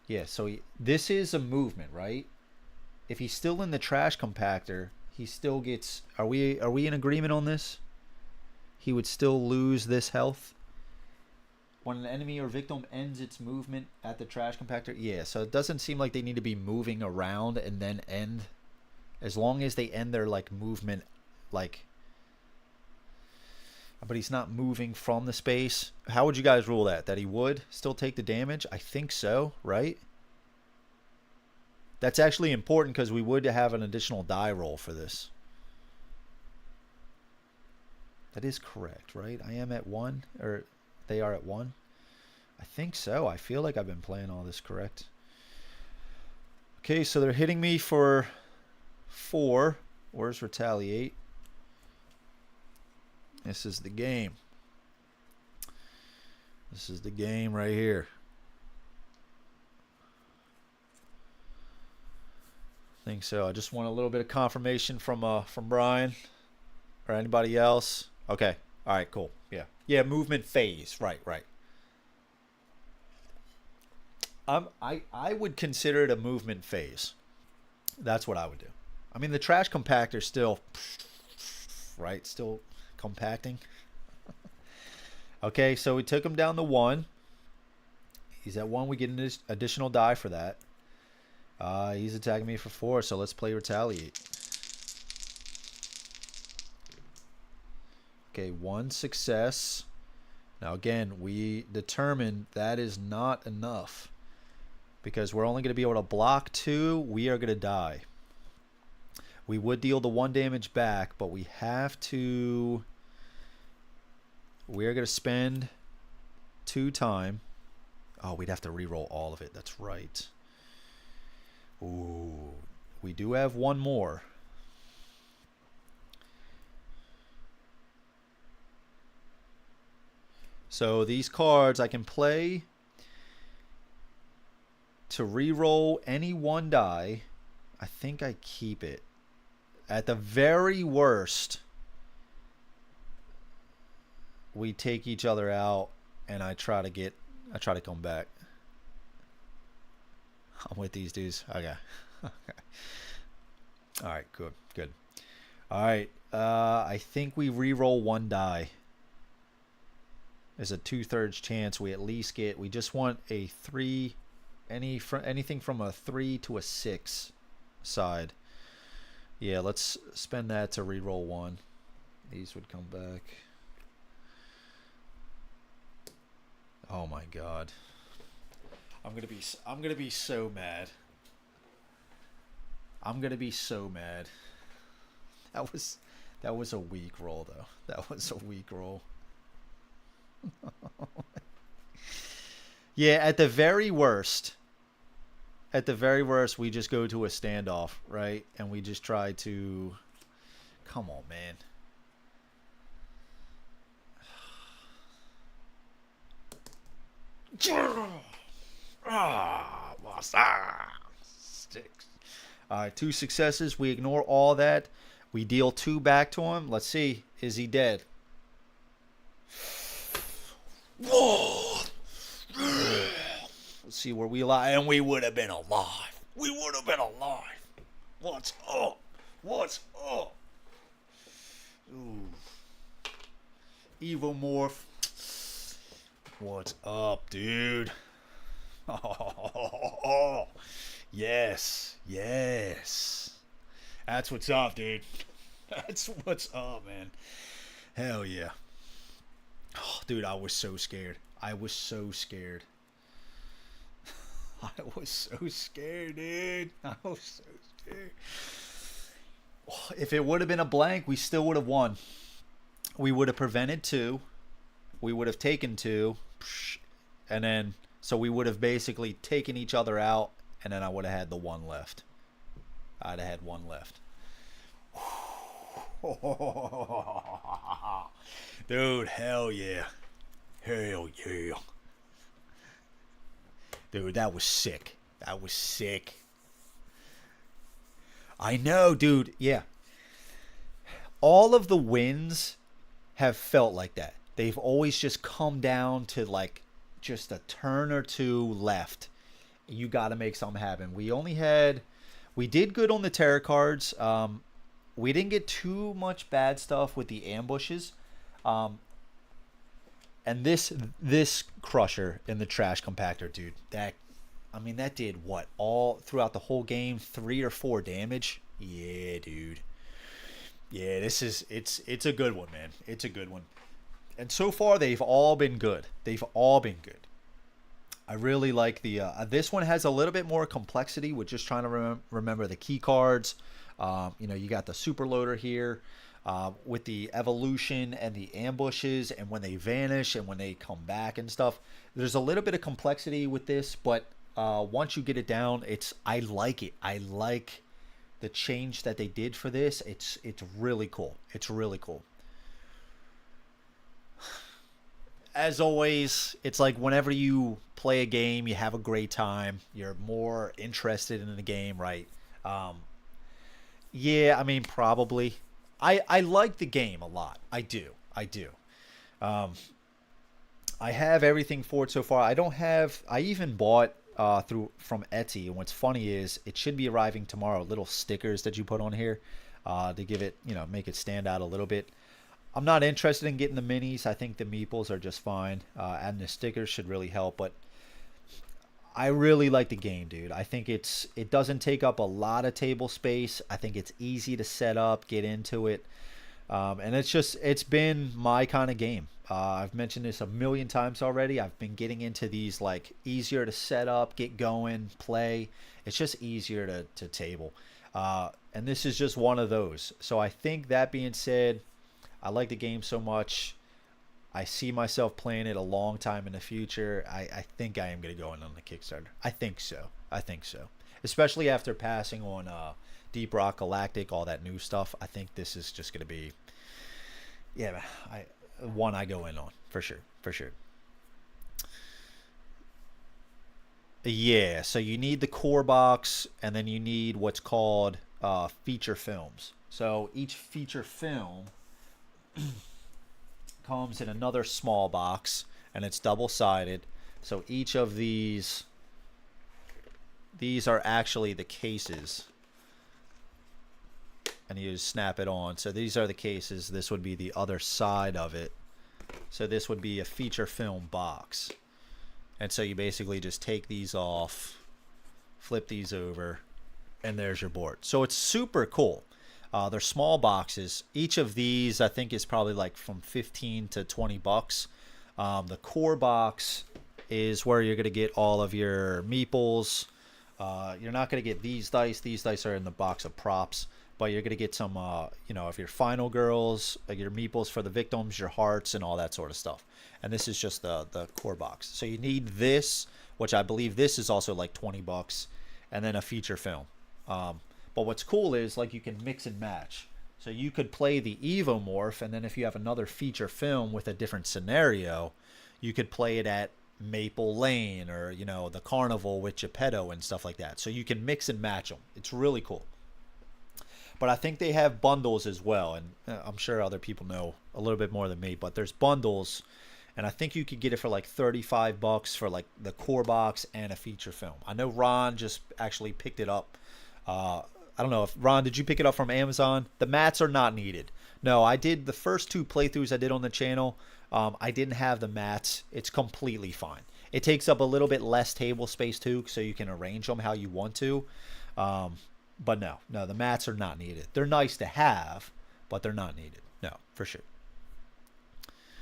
Yeah, so this is a movement, right? If he's still in the trash compactor, he still gets... Are we in agreement on this? He would still lose this health when an enemy or victim ends its movement at the trash compactor. Yeah, so it doesn't seem like they need to be moving around and then end. As long as they end their like movement, like, but he's not moving from the space. How would you guys rule that? That he would still take the damage? I think so, right? That's actually important because we would have an additional die roll for this. That is correct, right? I am at 1, or they are at 1. I think so. I feel like I've been playing all this correct. Okay, so they're hitting me for 4. Where's retaliate? This is the game. This is the game right here. I think so. I just want a little bit of confirmation from Brian or anybody else. Okay. All right, cool. Yeah. Yeah, movement phase. Right. I would consider it a movement phase. That's what I would do. I mean, the trash compactor still, right? Still compacting. Okay, so we took him down to 1. He's at 1. We get an additional die for that. He's attacking me for 4, so let's play retaliate. Okay, 1 success. Now again, we determined that is not enough because we're only going to be able to block 2. We are going to die. We would deal the 1 damage back, but we have to... We're going to spend 2 time. Oh, we'd have to reroll all of it. That's right. Ooh, we do have 1 more. So these cards I can play to reroll any 1 die. I think I keep it. At the very worst, we take each other out and I try to come back. I'm with these dudes. Okay. Okay. All right, good. All right. I think we reroll 1 die. There's a 2/3 chance we at least get. We just want a 3, anything from a 3 to a 6 side. Yeah, let's spend that to reroll 1. These would come back. Oh my god. I'm gonna be so mad. I'm gonna be so mad. That was a weak roll though. That was a weak roll. Yeah, at the very worst, we just go to a standoff, right? And we just try to... Come on, man. Sticks. All right, 2 successes. We ignore all that. We deal 2 back to him. Let's see. Is he dead? Whoa! Let's see where we lie. And we would have been alive. We would have been alive. What's up? What's up? Ooh. Evomorph. What's up, dude? Oh, yes. Yes. That's what's up, dude. That's what's up, man. Hell yeah. Oh, dude, I was so scared. I was so scared. I was so scared, dude. I was so scared. If it would have been a blank, we still would have won. We would have prevented 2. We would have taken 2. And then, so we would have basically taken each other out. And then I would have had the 1 left. I'd have had 1 left. Dude, hell yeah. Hell yeah. Dude, that was sick. That was sick. I know, dude. Yeah. All of the wins have felt like that. They've always just come down to like just a turn or 2 left. You got to make something happen. We did good on the tarot cards. We didn't get too much bad stuff with the ambushes. And this crusher in the trash compactor, dude, that did what? All throughout the whole game, 3 or 4 damage. Yeah, dude. Yeah, it's a good one, man. It's a good one. And so far they've all been good. They've all been good. I really like the this one has a little bit more complexity with just trying to remember the key cards. You got the super loader here with the evolution and the ambushes and when they vanish and when they come back and stuff. There's a little bit of complexity with this, but once you get it down, I like it. I like the change that they did for this. It's really cool. It's really cool. As always, it's like whenever you play a game, you have a great time. You're more interested in the game, right? Yeah, I mean, probably. I like the game a lot. I do. I have everything for it so far. I even bought from Etsy, and what's funny is it should be arriving tomorrow. Little stickers that you put on here to give it, make it stand out a little bit. I'm not interested in getting the minis. I think the meeples are just fine. Adding the stickers should really help, but I really like the game, dude. I think it doesn't take up a lot of table space. I think it's easy to set up, get into it. And it's been my kind of game. I've mentioned this a million times already. I've been getting into these like easier to set up, get going, play. It's just easier to table. And this is just one of those. So I think that being said, I like the game so much. I see myself playing it a long time in the future. I think I am going to go in on the Kickstarter. I think so. Especially after passing on Deep Rock Galactic, all that new stuff. I think this is just going to be, one I go in on for sure. Yeah, so you need the core box, and then you need what's called feature films. So each feature film comes in another small box, and it's double-sided. So each of these are actually the cases, and you just snap it on. So these are the cases. This would be the other side of it. So this would be a feature film box. And so you basically just take these off, flip these over, and there's your board. So it's super cool. They're small boxes. Each of these I think is probably like from 15 to 20 bucks. The core box is where you're going to get all of your meeples. You're not going to get these dice. These dice are in the box of props. But you're going to get some, of your final girls, like your meeples for the victims, your hearts, and all that sort of stuff. And this is just the core box. So you need this, which I believe this is also like 20 bucks, and then a feature film. But what's cool is like you can mix and match. So you could play the Evomorph, and then if you have another feature film with a different scenario, you could play it at Maple Lane, or the Carnival with Geppetto and stuff like that. So you can mix and match them. It's really cool. But I think they have bundles as well, and I'm sure other people know a little bit more than me, but there's bundles, and I think you could get it for like $35 for like the core box and a feature film. I know Ron just actually picked it up. I don't know if Ron, did you pick it up from Amazon? The mats are not needed. No, I did the first 2 playthroughs I did on the channel. I didn't have the mats. It's completely fine. It takes up a little bit less table space too, so you can arrange them how you want to. But no, the mats are not needed. They're nice to have, but they're not needed. No, for sure.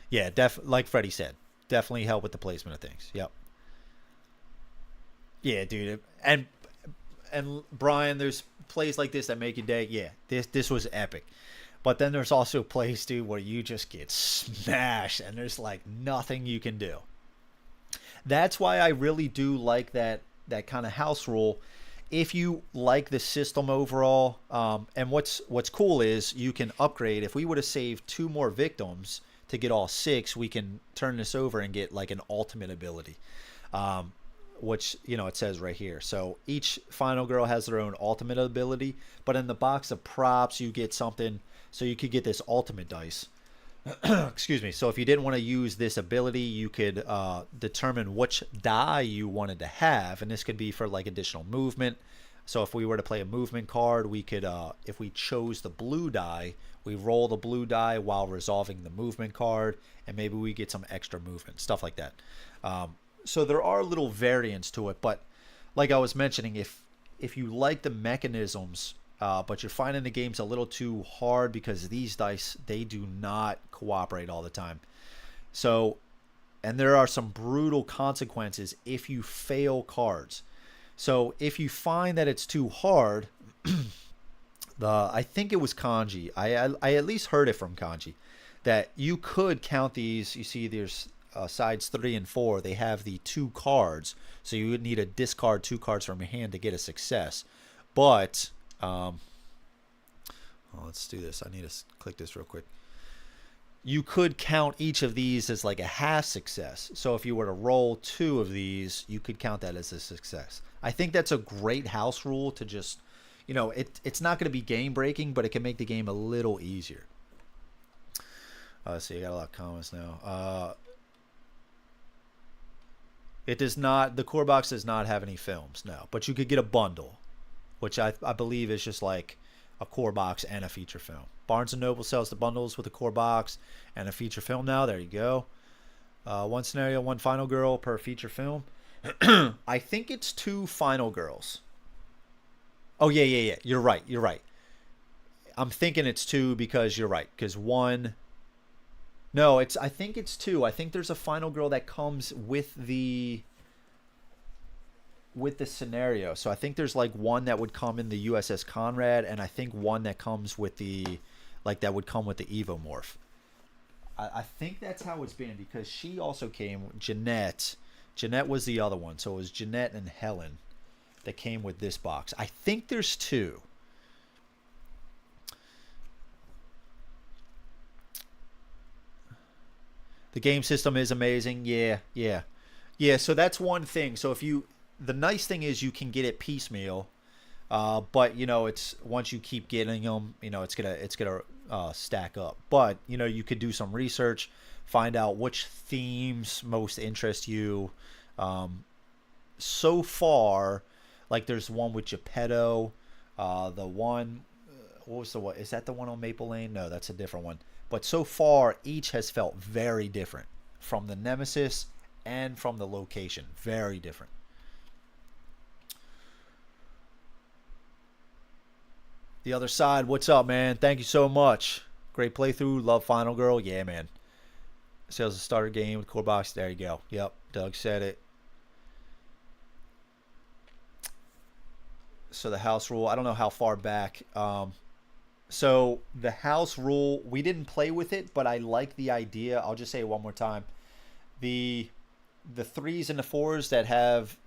Yeah, like Freddie said, definitely help with the placement of things. Yep. Yeah, dude. And Brian, there's plays like this that make your day. Yeah, this was epic. But then there's also plays, dude, where you just get smashed and there's like nothing you can do. That's why I really do like that kind of house rule. If you like the system overall, and what's cool is you can upgrade. If we would have saved 2 more victims to get all 6, we can turn this over and get like an ultimate ability, which it says right here. So each final girl has their own ultimate ability, but in the box of props you get something. So you could get this ultimate dice. Excuse me. So if you didn't want to use this ability, you could determine which die you wanted to have, and this could be for like additional movement. So if we were to play a movement card, we could, if we chose the blue die, we roll the blue die while resolving the movement card, and maybe we get some extra movement, stuff like that. So there are little variants to it, but like I was mentioning, if you like the mechanisms, but you're finding the game's a little too hard because these dice, they do not cooperate all the time. So, and there are some brutal consequences if you fail cards. So if you find that it's too hard, I think it was Kanji. I at least heard it from Kanji that you could count these. You see, there's sides 3 and 4. They have the 2 cards, so you would need to discard 2 cards from your hand to get a success. But let's do this. I need to click this real quick. You could count each of these as like a half success. So if you were to roll 2 of these, you could count that as a success. I think that's a great house rule to just, it's not going to be game breaking, but it can make the game a little easier. Let's see, I got a lot of comments now. It does not, the core box does not have any films, no, but you could get a bundle, which I believe is just like a core box and a feature film. Barnes & Noble sells the bundles with a core box and a feature film now. There you go. 1 scenario, 1 final girl per feature film. I think it's 2 final girls. Oh, yeah. You're right. I'm thinking it's 2 because you're right. Because 1... No, I think it's 2. I think there's a final girl that comes with the scenario. So I think there's like 1 that would come in the USS Konrad, and I think 1 that comes with that would come with the Evomorph. I think that's how it's been, because she also came, Jeanette was the other one. So it was Jeanette and Hellen that came with this box. I think there's 2. The game system is amazing. Yeah. So that's one thing. So the nice thing is you can get it piecemeal, but it's once you keep getting them, it's gonna stack up. But you could do some research, find out which themes most interest you. So far, like there's one with Geppetto, the one, what was the one? Is that the one on Maple Lane? No, that's a different one. But so far, each has felt very different from the nemesis and from the location. Very different. The other side, what's up, man? Thank you so much. Great playthrough. Love Final Girl. Yeah, man. Sales a starter game with core box. There you go. Yep, Doug said it. So the house rule, I don't know how far back. So the house rule, we didn't play with it, but I like the idea. I'll just say it one more time. The 3s and the 4s that have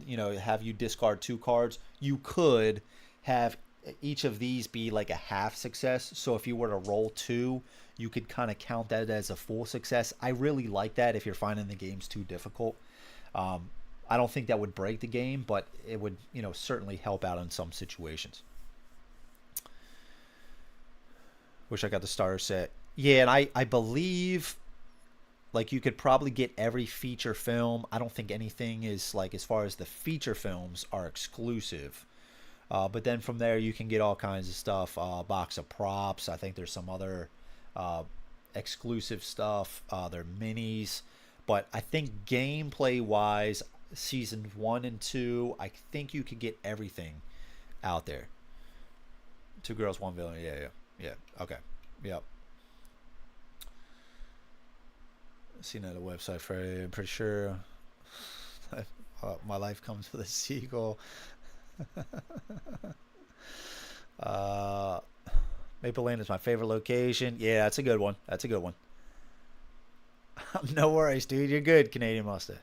you discard 2 cards, you could have each of these be like a half success. So if you were to roll 2, you could kind of count that as a full success. I really like that if you're finding the games too difficult. I don't think that would break the game, but it would, you know, certainly help out in some situations. Wish I got the starter set. Yeah, and I believe like you could probably get every feature film. I don't think anything is like, as far as the feature films are exclusive. But then from there you can get all kinds of stuff. Box of props. I think there's some other exclusive stuff. They're minis. But I think gameplay wise, season 1 and 2, I think you could get everything out there. 2 girls, 1 villain. Yeah. Okay. Yep. Seen at a website Friday. I'm pretty sure my life comes with a seagull. Maple Lane is my favorite location. Yeah, that's a good one. That's a good one. No worries, dude. You're good, Canadian Mustache.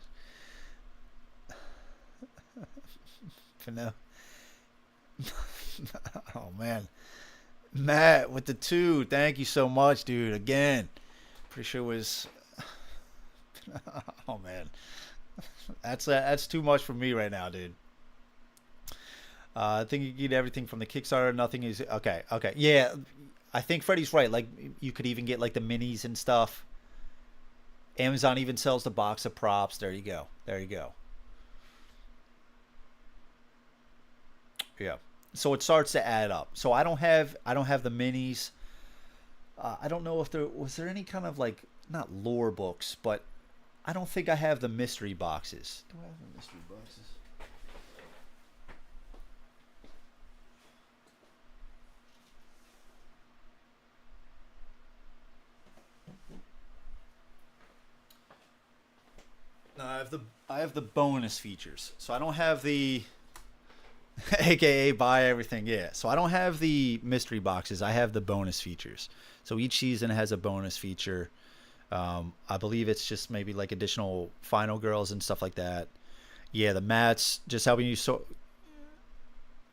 For now. Oh, man. Matt with the 2. Thank you so much, dude. Again. Pretty sure it was... Oh, man. That's too much for me right now, dude. I think you get everything from the Kickstarter. Nothing is... Okay. Yeah, I think Freddie's right. Like, you could even get, like, the minis and stuff. Amazon even sells the box of props. There you go. Yeah. So it starts to add up. So I don't have the minis. I don't know if there was any kind of, like, not lore books, but I don't think I have the mystery boxes. Do I have the mystery boxes? No, I have the bonus features. So I don't have the AKA buy everything. Yeah. So I don't have the mystery boxes. I have the bonus features. So each season has a bonus feature. I believe it's just maybe like additional final girls and stuff like that. Yeah, the mats just helping you. So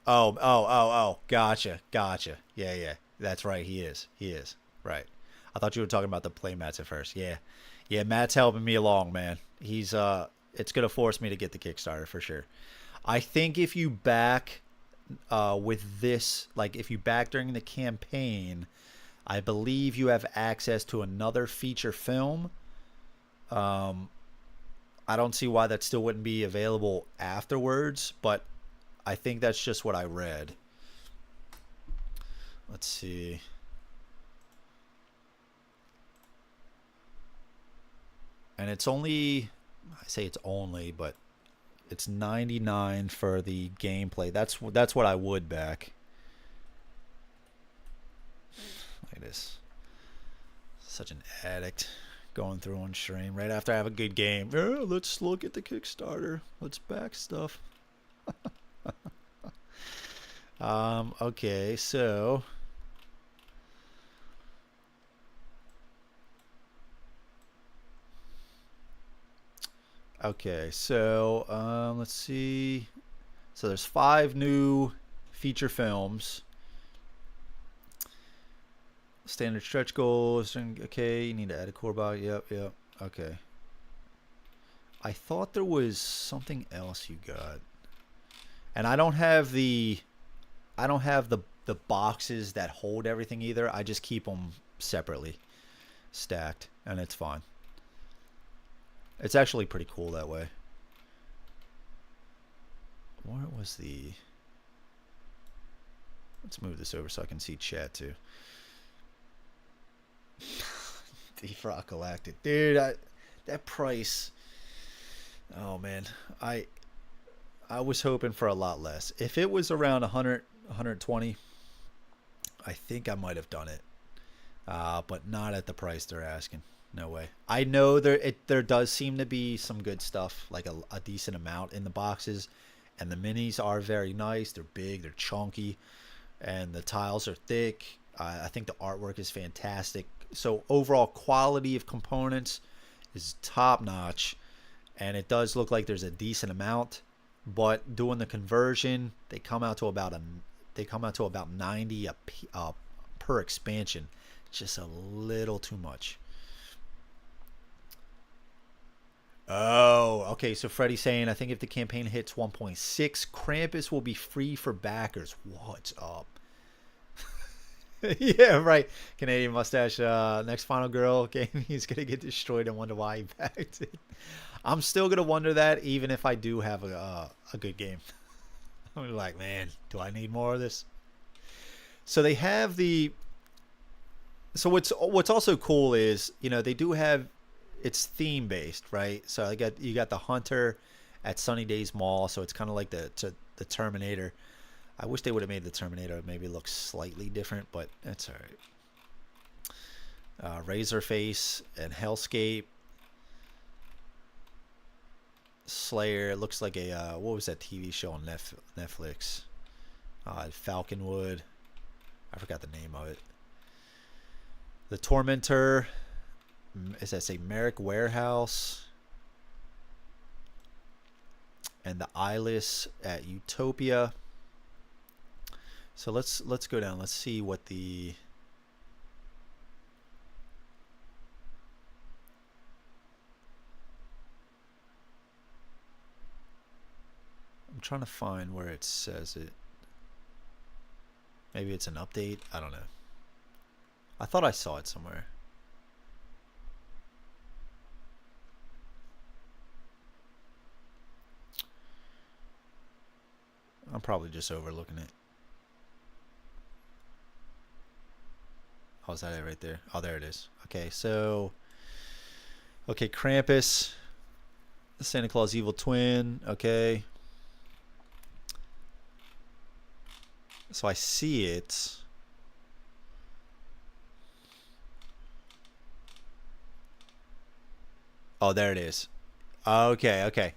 oh, gotcha. Yeah, that's right. He is right. I thought you were talking about the play mats at first. Yeah, Matt's helping me along, man. He's it's gonna force me to get the Kickstarter for sure. I think if you back with this, like if you back during the campaign, I believe you have access to another feature film. I don't see why that still wouldn't be available afterwards, but I think that's just what I read. Let's see. And it's only, I say it's only, but it's $99 for the gameplay. That's what I would back. Look at this. Such an addict going through on stream right after I have a good game. Yeah, let's look at the Kickstarter. Let's back stuff. Okay, so let's see. So there's 5 new feature films. Standard stretch goals. Okay, you need to add a core box. Yep. Okay. I thought there was something else you got. And I don't have the boxes that hold everything either. I just keep them separately stacked, and it's fine. It's actually pretty cool that way. Where was the... Let's move this over so I can see chat too. Defrock Galactic. Dude, that price... Oh, man. I was hoping for a lot less. If it was around 100, 120, I think I might have done it. But not at the price they're asking. No way. I know there does seem to be some good stuff, like a decent amount in the boxes, and the minis are very nice. They're big, they're chunky, and the tiles are thick. I think the artwork is fantastic. So overall quality of components is top notch, and it does look like there's a decent amount. But doing the conversion, they come out to about 90 per expansion. Just a little too much. Oh, okay. So Freddie's saying, I think if the campaign hits 1.6, Krampus will be free for backers. What's up? Yeah, right. Canadian mustache. Next final girl game, he's gonna get destroyed and wonder why he backed it. I'm still gonna wonder that, even if I do have a good game. I'm like, man, do I need more of this? So they have the. So what's also cool is, you know, they do have, it's theme based, right? So you got the Hunter at Sunny Days Mall, so it's kind of like the Terminator. I wish they would have made the Terminator maybe look slightly different, but that's all right. Razorface and Hellscape. Slayer. It looks like a what was that TV show on Netflix? Falconwood. I forgot the name of it. The Tormentor. Is that say Merrick Warehouse? And the Eyeless at Utopia. So let's go down. Let's see what the I'm trying to find where it says it. Maybe it's an update. I don't know. I thought I saw it somewhere. I'm probably just overlooking it. Oh, is that it right there? Oh, there it is. Okay, so okay, Krampus, Santa Claus Evil Twin. Okay, so I see it. Oh, there it is. Okay, okay.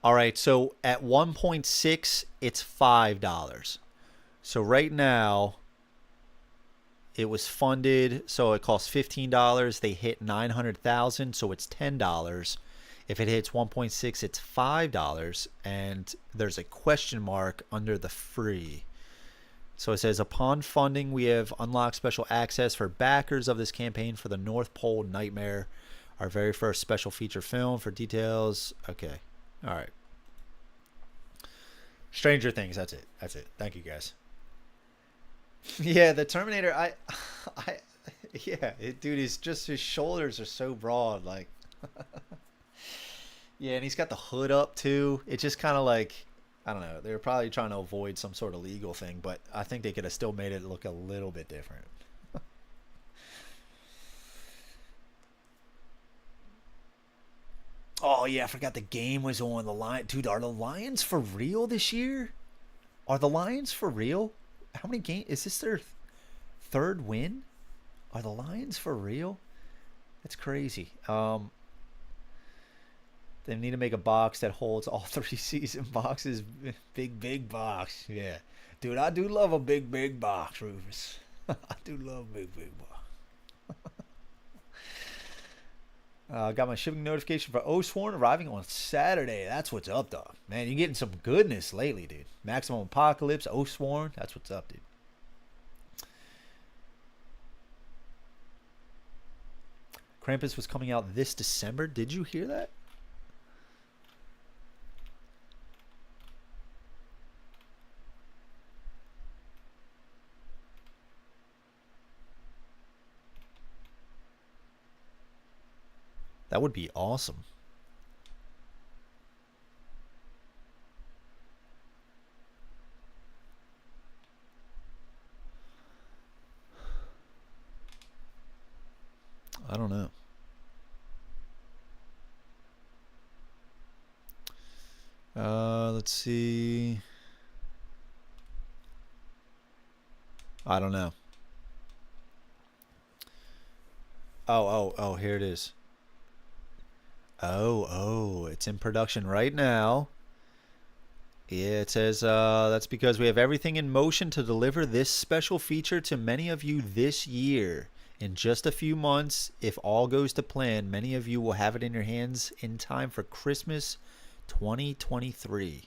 All right, so at 1.6, it's $5. So right now, it was funded, so it costs $15. They hit 900,000, so it's $10. If it hits 1.6, it's $5, and there's a question mark under the free. So it says, upon funding, we have unlocked special access for backers of this campaign for the North Pole Nightmare, our very first special feature film. For details, okay, all right. Stranger Things. That's it. That's it. Thank you, guys. Yeah, the Terminator. Yeah, dude, his shoulders are so broad, like. Yeah, and he's got the hood up too. It's just kind of like, I don't know. They were probably trying to avoid some sort of legal thing, but I think they could have still made it look a little bit different. Oh yeah, I forgot the game was on the line. Dude, are the Lions for real this year? Are the Lions for real? How many games is this their third win? Are the Lions for real? That's crazy. They need to make a box that holds all 3 season boxes. Big box. Yeah. Dude, I do love a big box, Rufus. I do love big box. Got my shipping notification for Osworn arriving on Saturday. That's what's up, dog. Man, you're getting some goodness lately, dude. Maximum Apocalypse, Osworn. That's what's up, dude. Krampus was coming out this December. Did you hear that? That would be awesome. I don't know. Let's see. I don't know. Oh, here it is. Oh, it's in production right now. Yeah, it says that's because we have everything in motion to deliver this special feature to many of you this year. In just a few months, if all goes to plan, many of you will have it in your hands in time for Christmas 2023.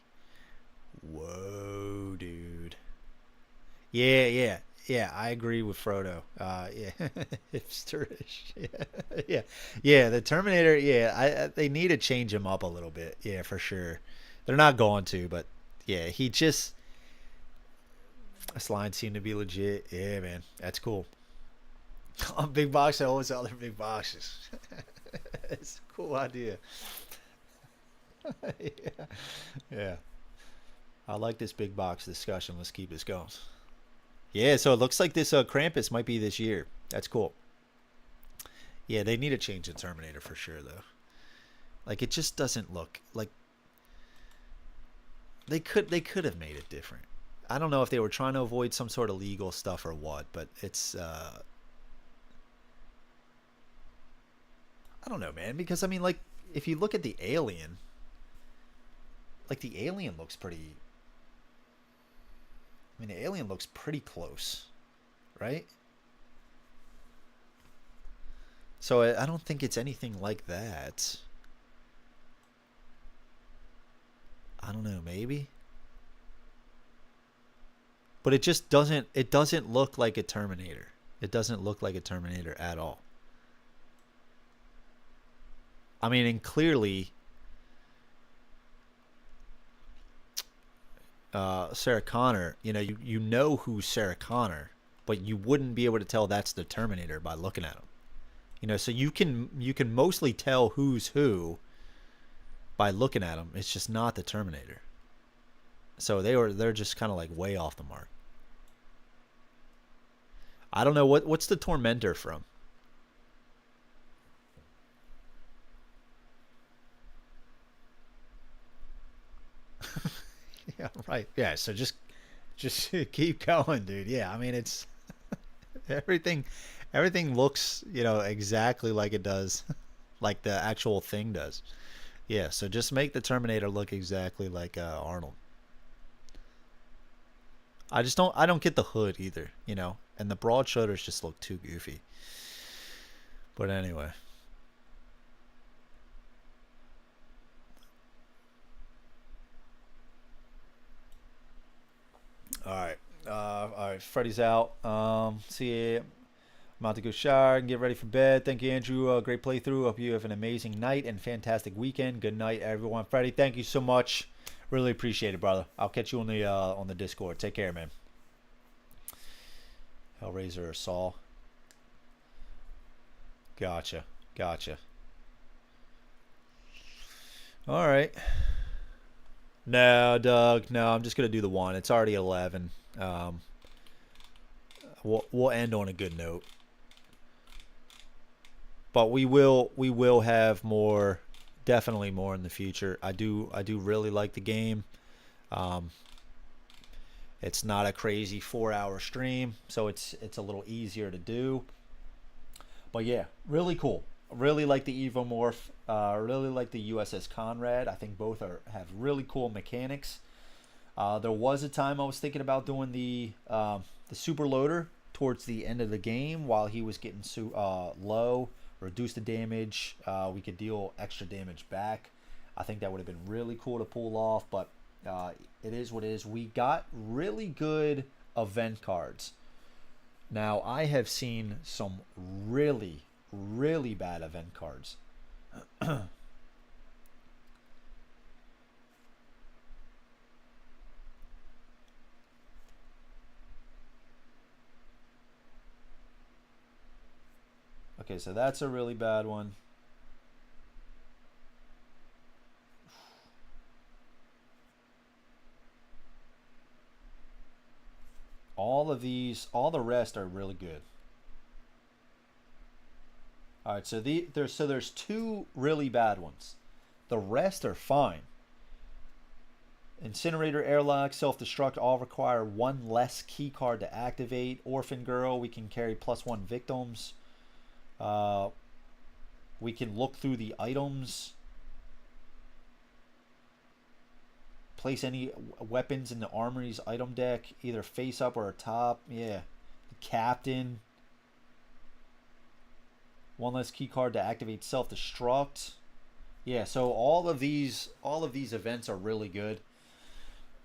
Whoa, dude. Yeah. Yeah, I agree with Frodo. Yeah, hipsterish. Yeah, yeah, yeah. The Terminator. Yeah, they need to change him up a little bit. Yeah, for sure. They're not going to, but yeah, he just this line seemed to be legit. Yeah, man, that's cool. On big box, I always sell other big boxes. It's a cool idea. Yeah, yeah. I like this big box discussion. Let's keep this going. Yeah, so it looks like this Krampus might be this year. That's cool. Yeah, they need to change the Terminator for sure, though. Like it just doesn't look like they could have made it different. I don't know if they were trying to avoid some sort of legal stuff or what, but it's I don't know, man, because I mean like if you look at the alien, like the alien looks pretty I mean the alien looks pretty close, right? So I don't think it's anything like that. I don't know, maybe. But it doesn't look like a Terminator. It doesn't look like a Terminator at all. I mean, and clearly Sarah Connor, you know who's Sarah Connor, but you wouldn't be able to tell that's the Terminator by looking at him. So you can mostly tell who's who by looking at him. It's just not the Terminator. So they're just kind of like way off the mark. I don't know what's the Tormentor from. Yeah, right. Yeah, so just keep going, dude. Yeah, I mean it's everything everything looks, exactly like it does, like the actual thing does. Yeah, so just make the Terminator look exactly like Arnold. I don't get the hood either, and the broad shoulders just look too goofy. But anyway, all right, all right. Freddy's out. See ya. I'm about to go shower and get ready for bed. Thank you, Andrew. Great playthrough. Hope you have an amazing night and fantastic weekend. Good night, everyone. Freddie, thank you so much. Really appreciate it, brother. I'll catch you on the Discord. Take care, man. Hellraiser or Saw. Gotcha. Gotcha. All right. No, Doug. No, I'm just gonna do the one. It's already 11. We'll end on a good note. But we will have more, definitely more in the future. I do really like the game. Um, it's not a crazy 4-hour stream, so it's a little easier to do. But yeah, really cool. Really like the Evomorph. Really like the USS Konrad. I think both have really cool mechanics. There was a time I was thinking about doing the super loader towards the end of the game while he was getting low, reduce the damage. We could deal extra damage back. I think that would have been really cool to pull off, but it is what it is. We got really good event cards. Now, I have seen some really, really bad event cards. Okay, so that's a really bad one. All of these, all the rest are really good. All right, so there's two really bad ones. The rest are fine. Incinerator, airlock, self-destruct all require one less key card to activate. Orphan Girl, we can carry +1 victims. Uh, we can look through the items. Place any weapons in the armory's item deck, either face up or atop. Yeah. The Captain. One less key card to activate self-destruct. Yeah, so all of these events are really good.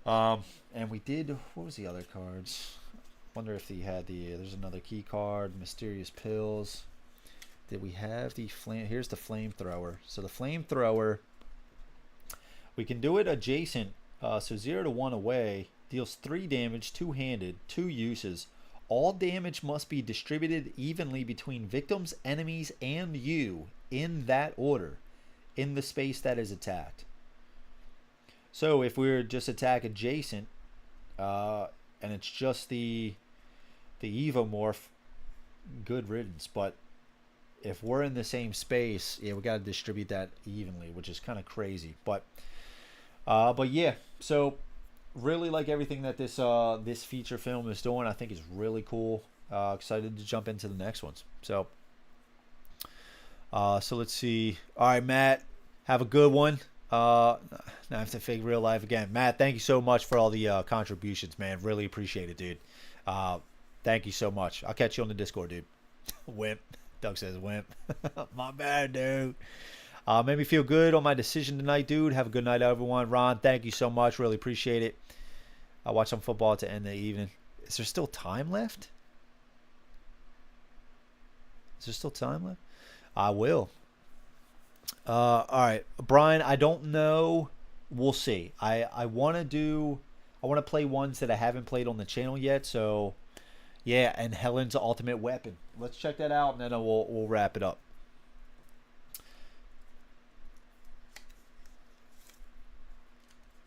And we did, what was the other cards? Wonder if he had the. There's another key card. Mysterious pills. Did we have the flame? Here's the flamethrower. So the flamethrower, we can do it adjacent. So 0 to 1 away. Deals 3 damage, two-handed, 2 uses. All damage must be distributed evenly between victims, enemies, and you in that order, in the space that is attacked. So if we're just attack adjacent, and it's just the Evomorph, good riddance. But if we're in the same space, yeah, we got to distribute that evenly, which is kind of crazy. But yeah, so really like everything that this feature film is doing. I think is really cool. Excited to jump into the next ones. So let's see. All right, Matt, have a good one. Now I have to fake real life again. Matt, thank you so much for all the contributions, man. Really appreciate it, dude. Thank you so much. I'll catch you on the Discord, dude. Wimp. Doug says wimp. My bad, dude. Made me feel good on my decision tonight, dude. Have a good night, everyone. Ron, thank you so much. Really appreciate it. I'll watch some football at the end of the evening. Is there still time left? Is there still time left? I will. All right, Brian, I don't know. We'll see. I want to play ones that I haven't played on the channel yet. So, yeah, and Hellen's ultimate weapon. Let's check that out, and then we'll wrap it up.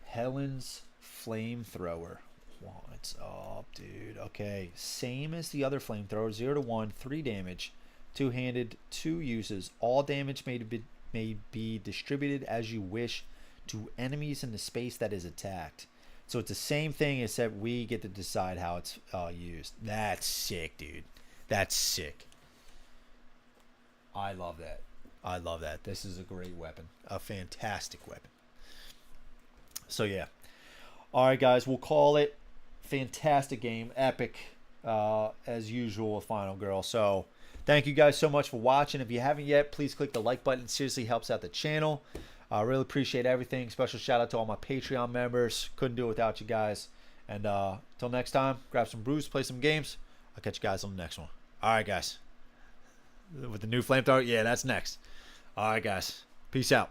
Hellen's flamethrower. What's up, dude? Okay, same as the other flamethrower. 0 to 1, 3 damage, two-handed, 2 uses. All damage may be distributed as you wish to enemies in the space that is attacked. So it's the same thing, except we get to decide how it's used. That's sick, dude. That's sick. I love that. I love that. This is a great weapon. A fantastic weapon. So, yeah. All right, guys. We'll call it. Fantastic game. Epic, as usual, with Final Girl. So, thank you guys so much for watching. If you haven't yet, please click the like button. It seriously helps out the channel. I really appreciate everything. Special shout out to all my Patreon members. Couldn't do it without you guys. And until next time, grab some brews, play some games. I'll catch you guys on the next one. All right, guys. With the new flamethrower, yeah, that's next. All right, guys. Peace out.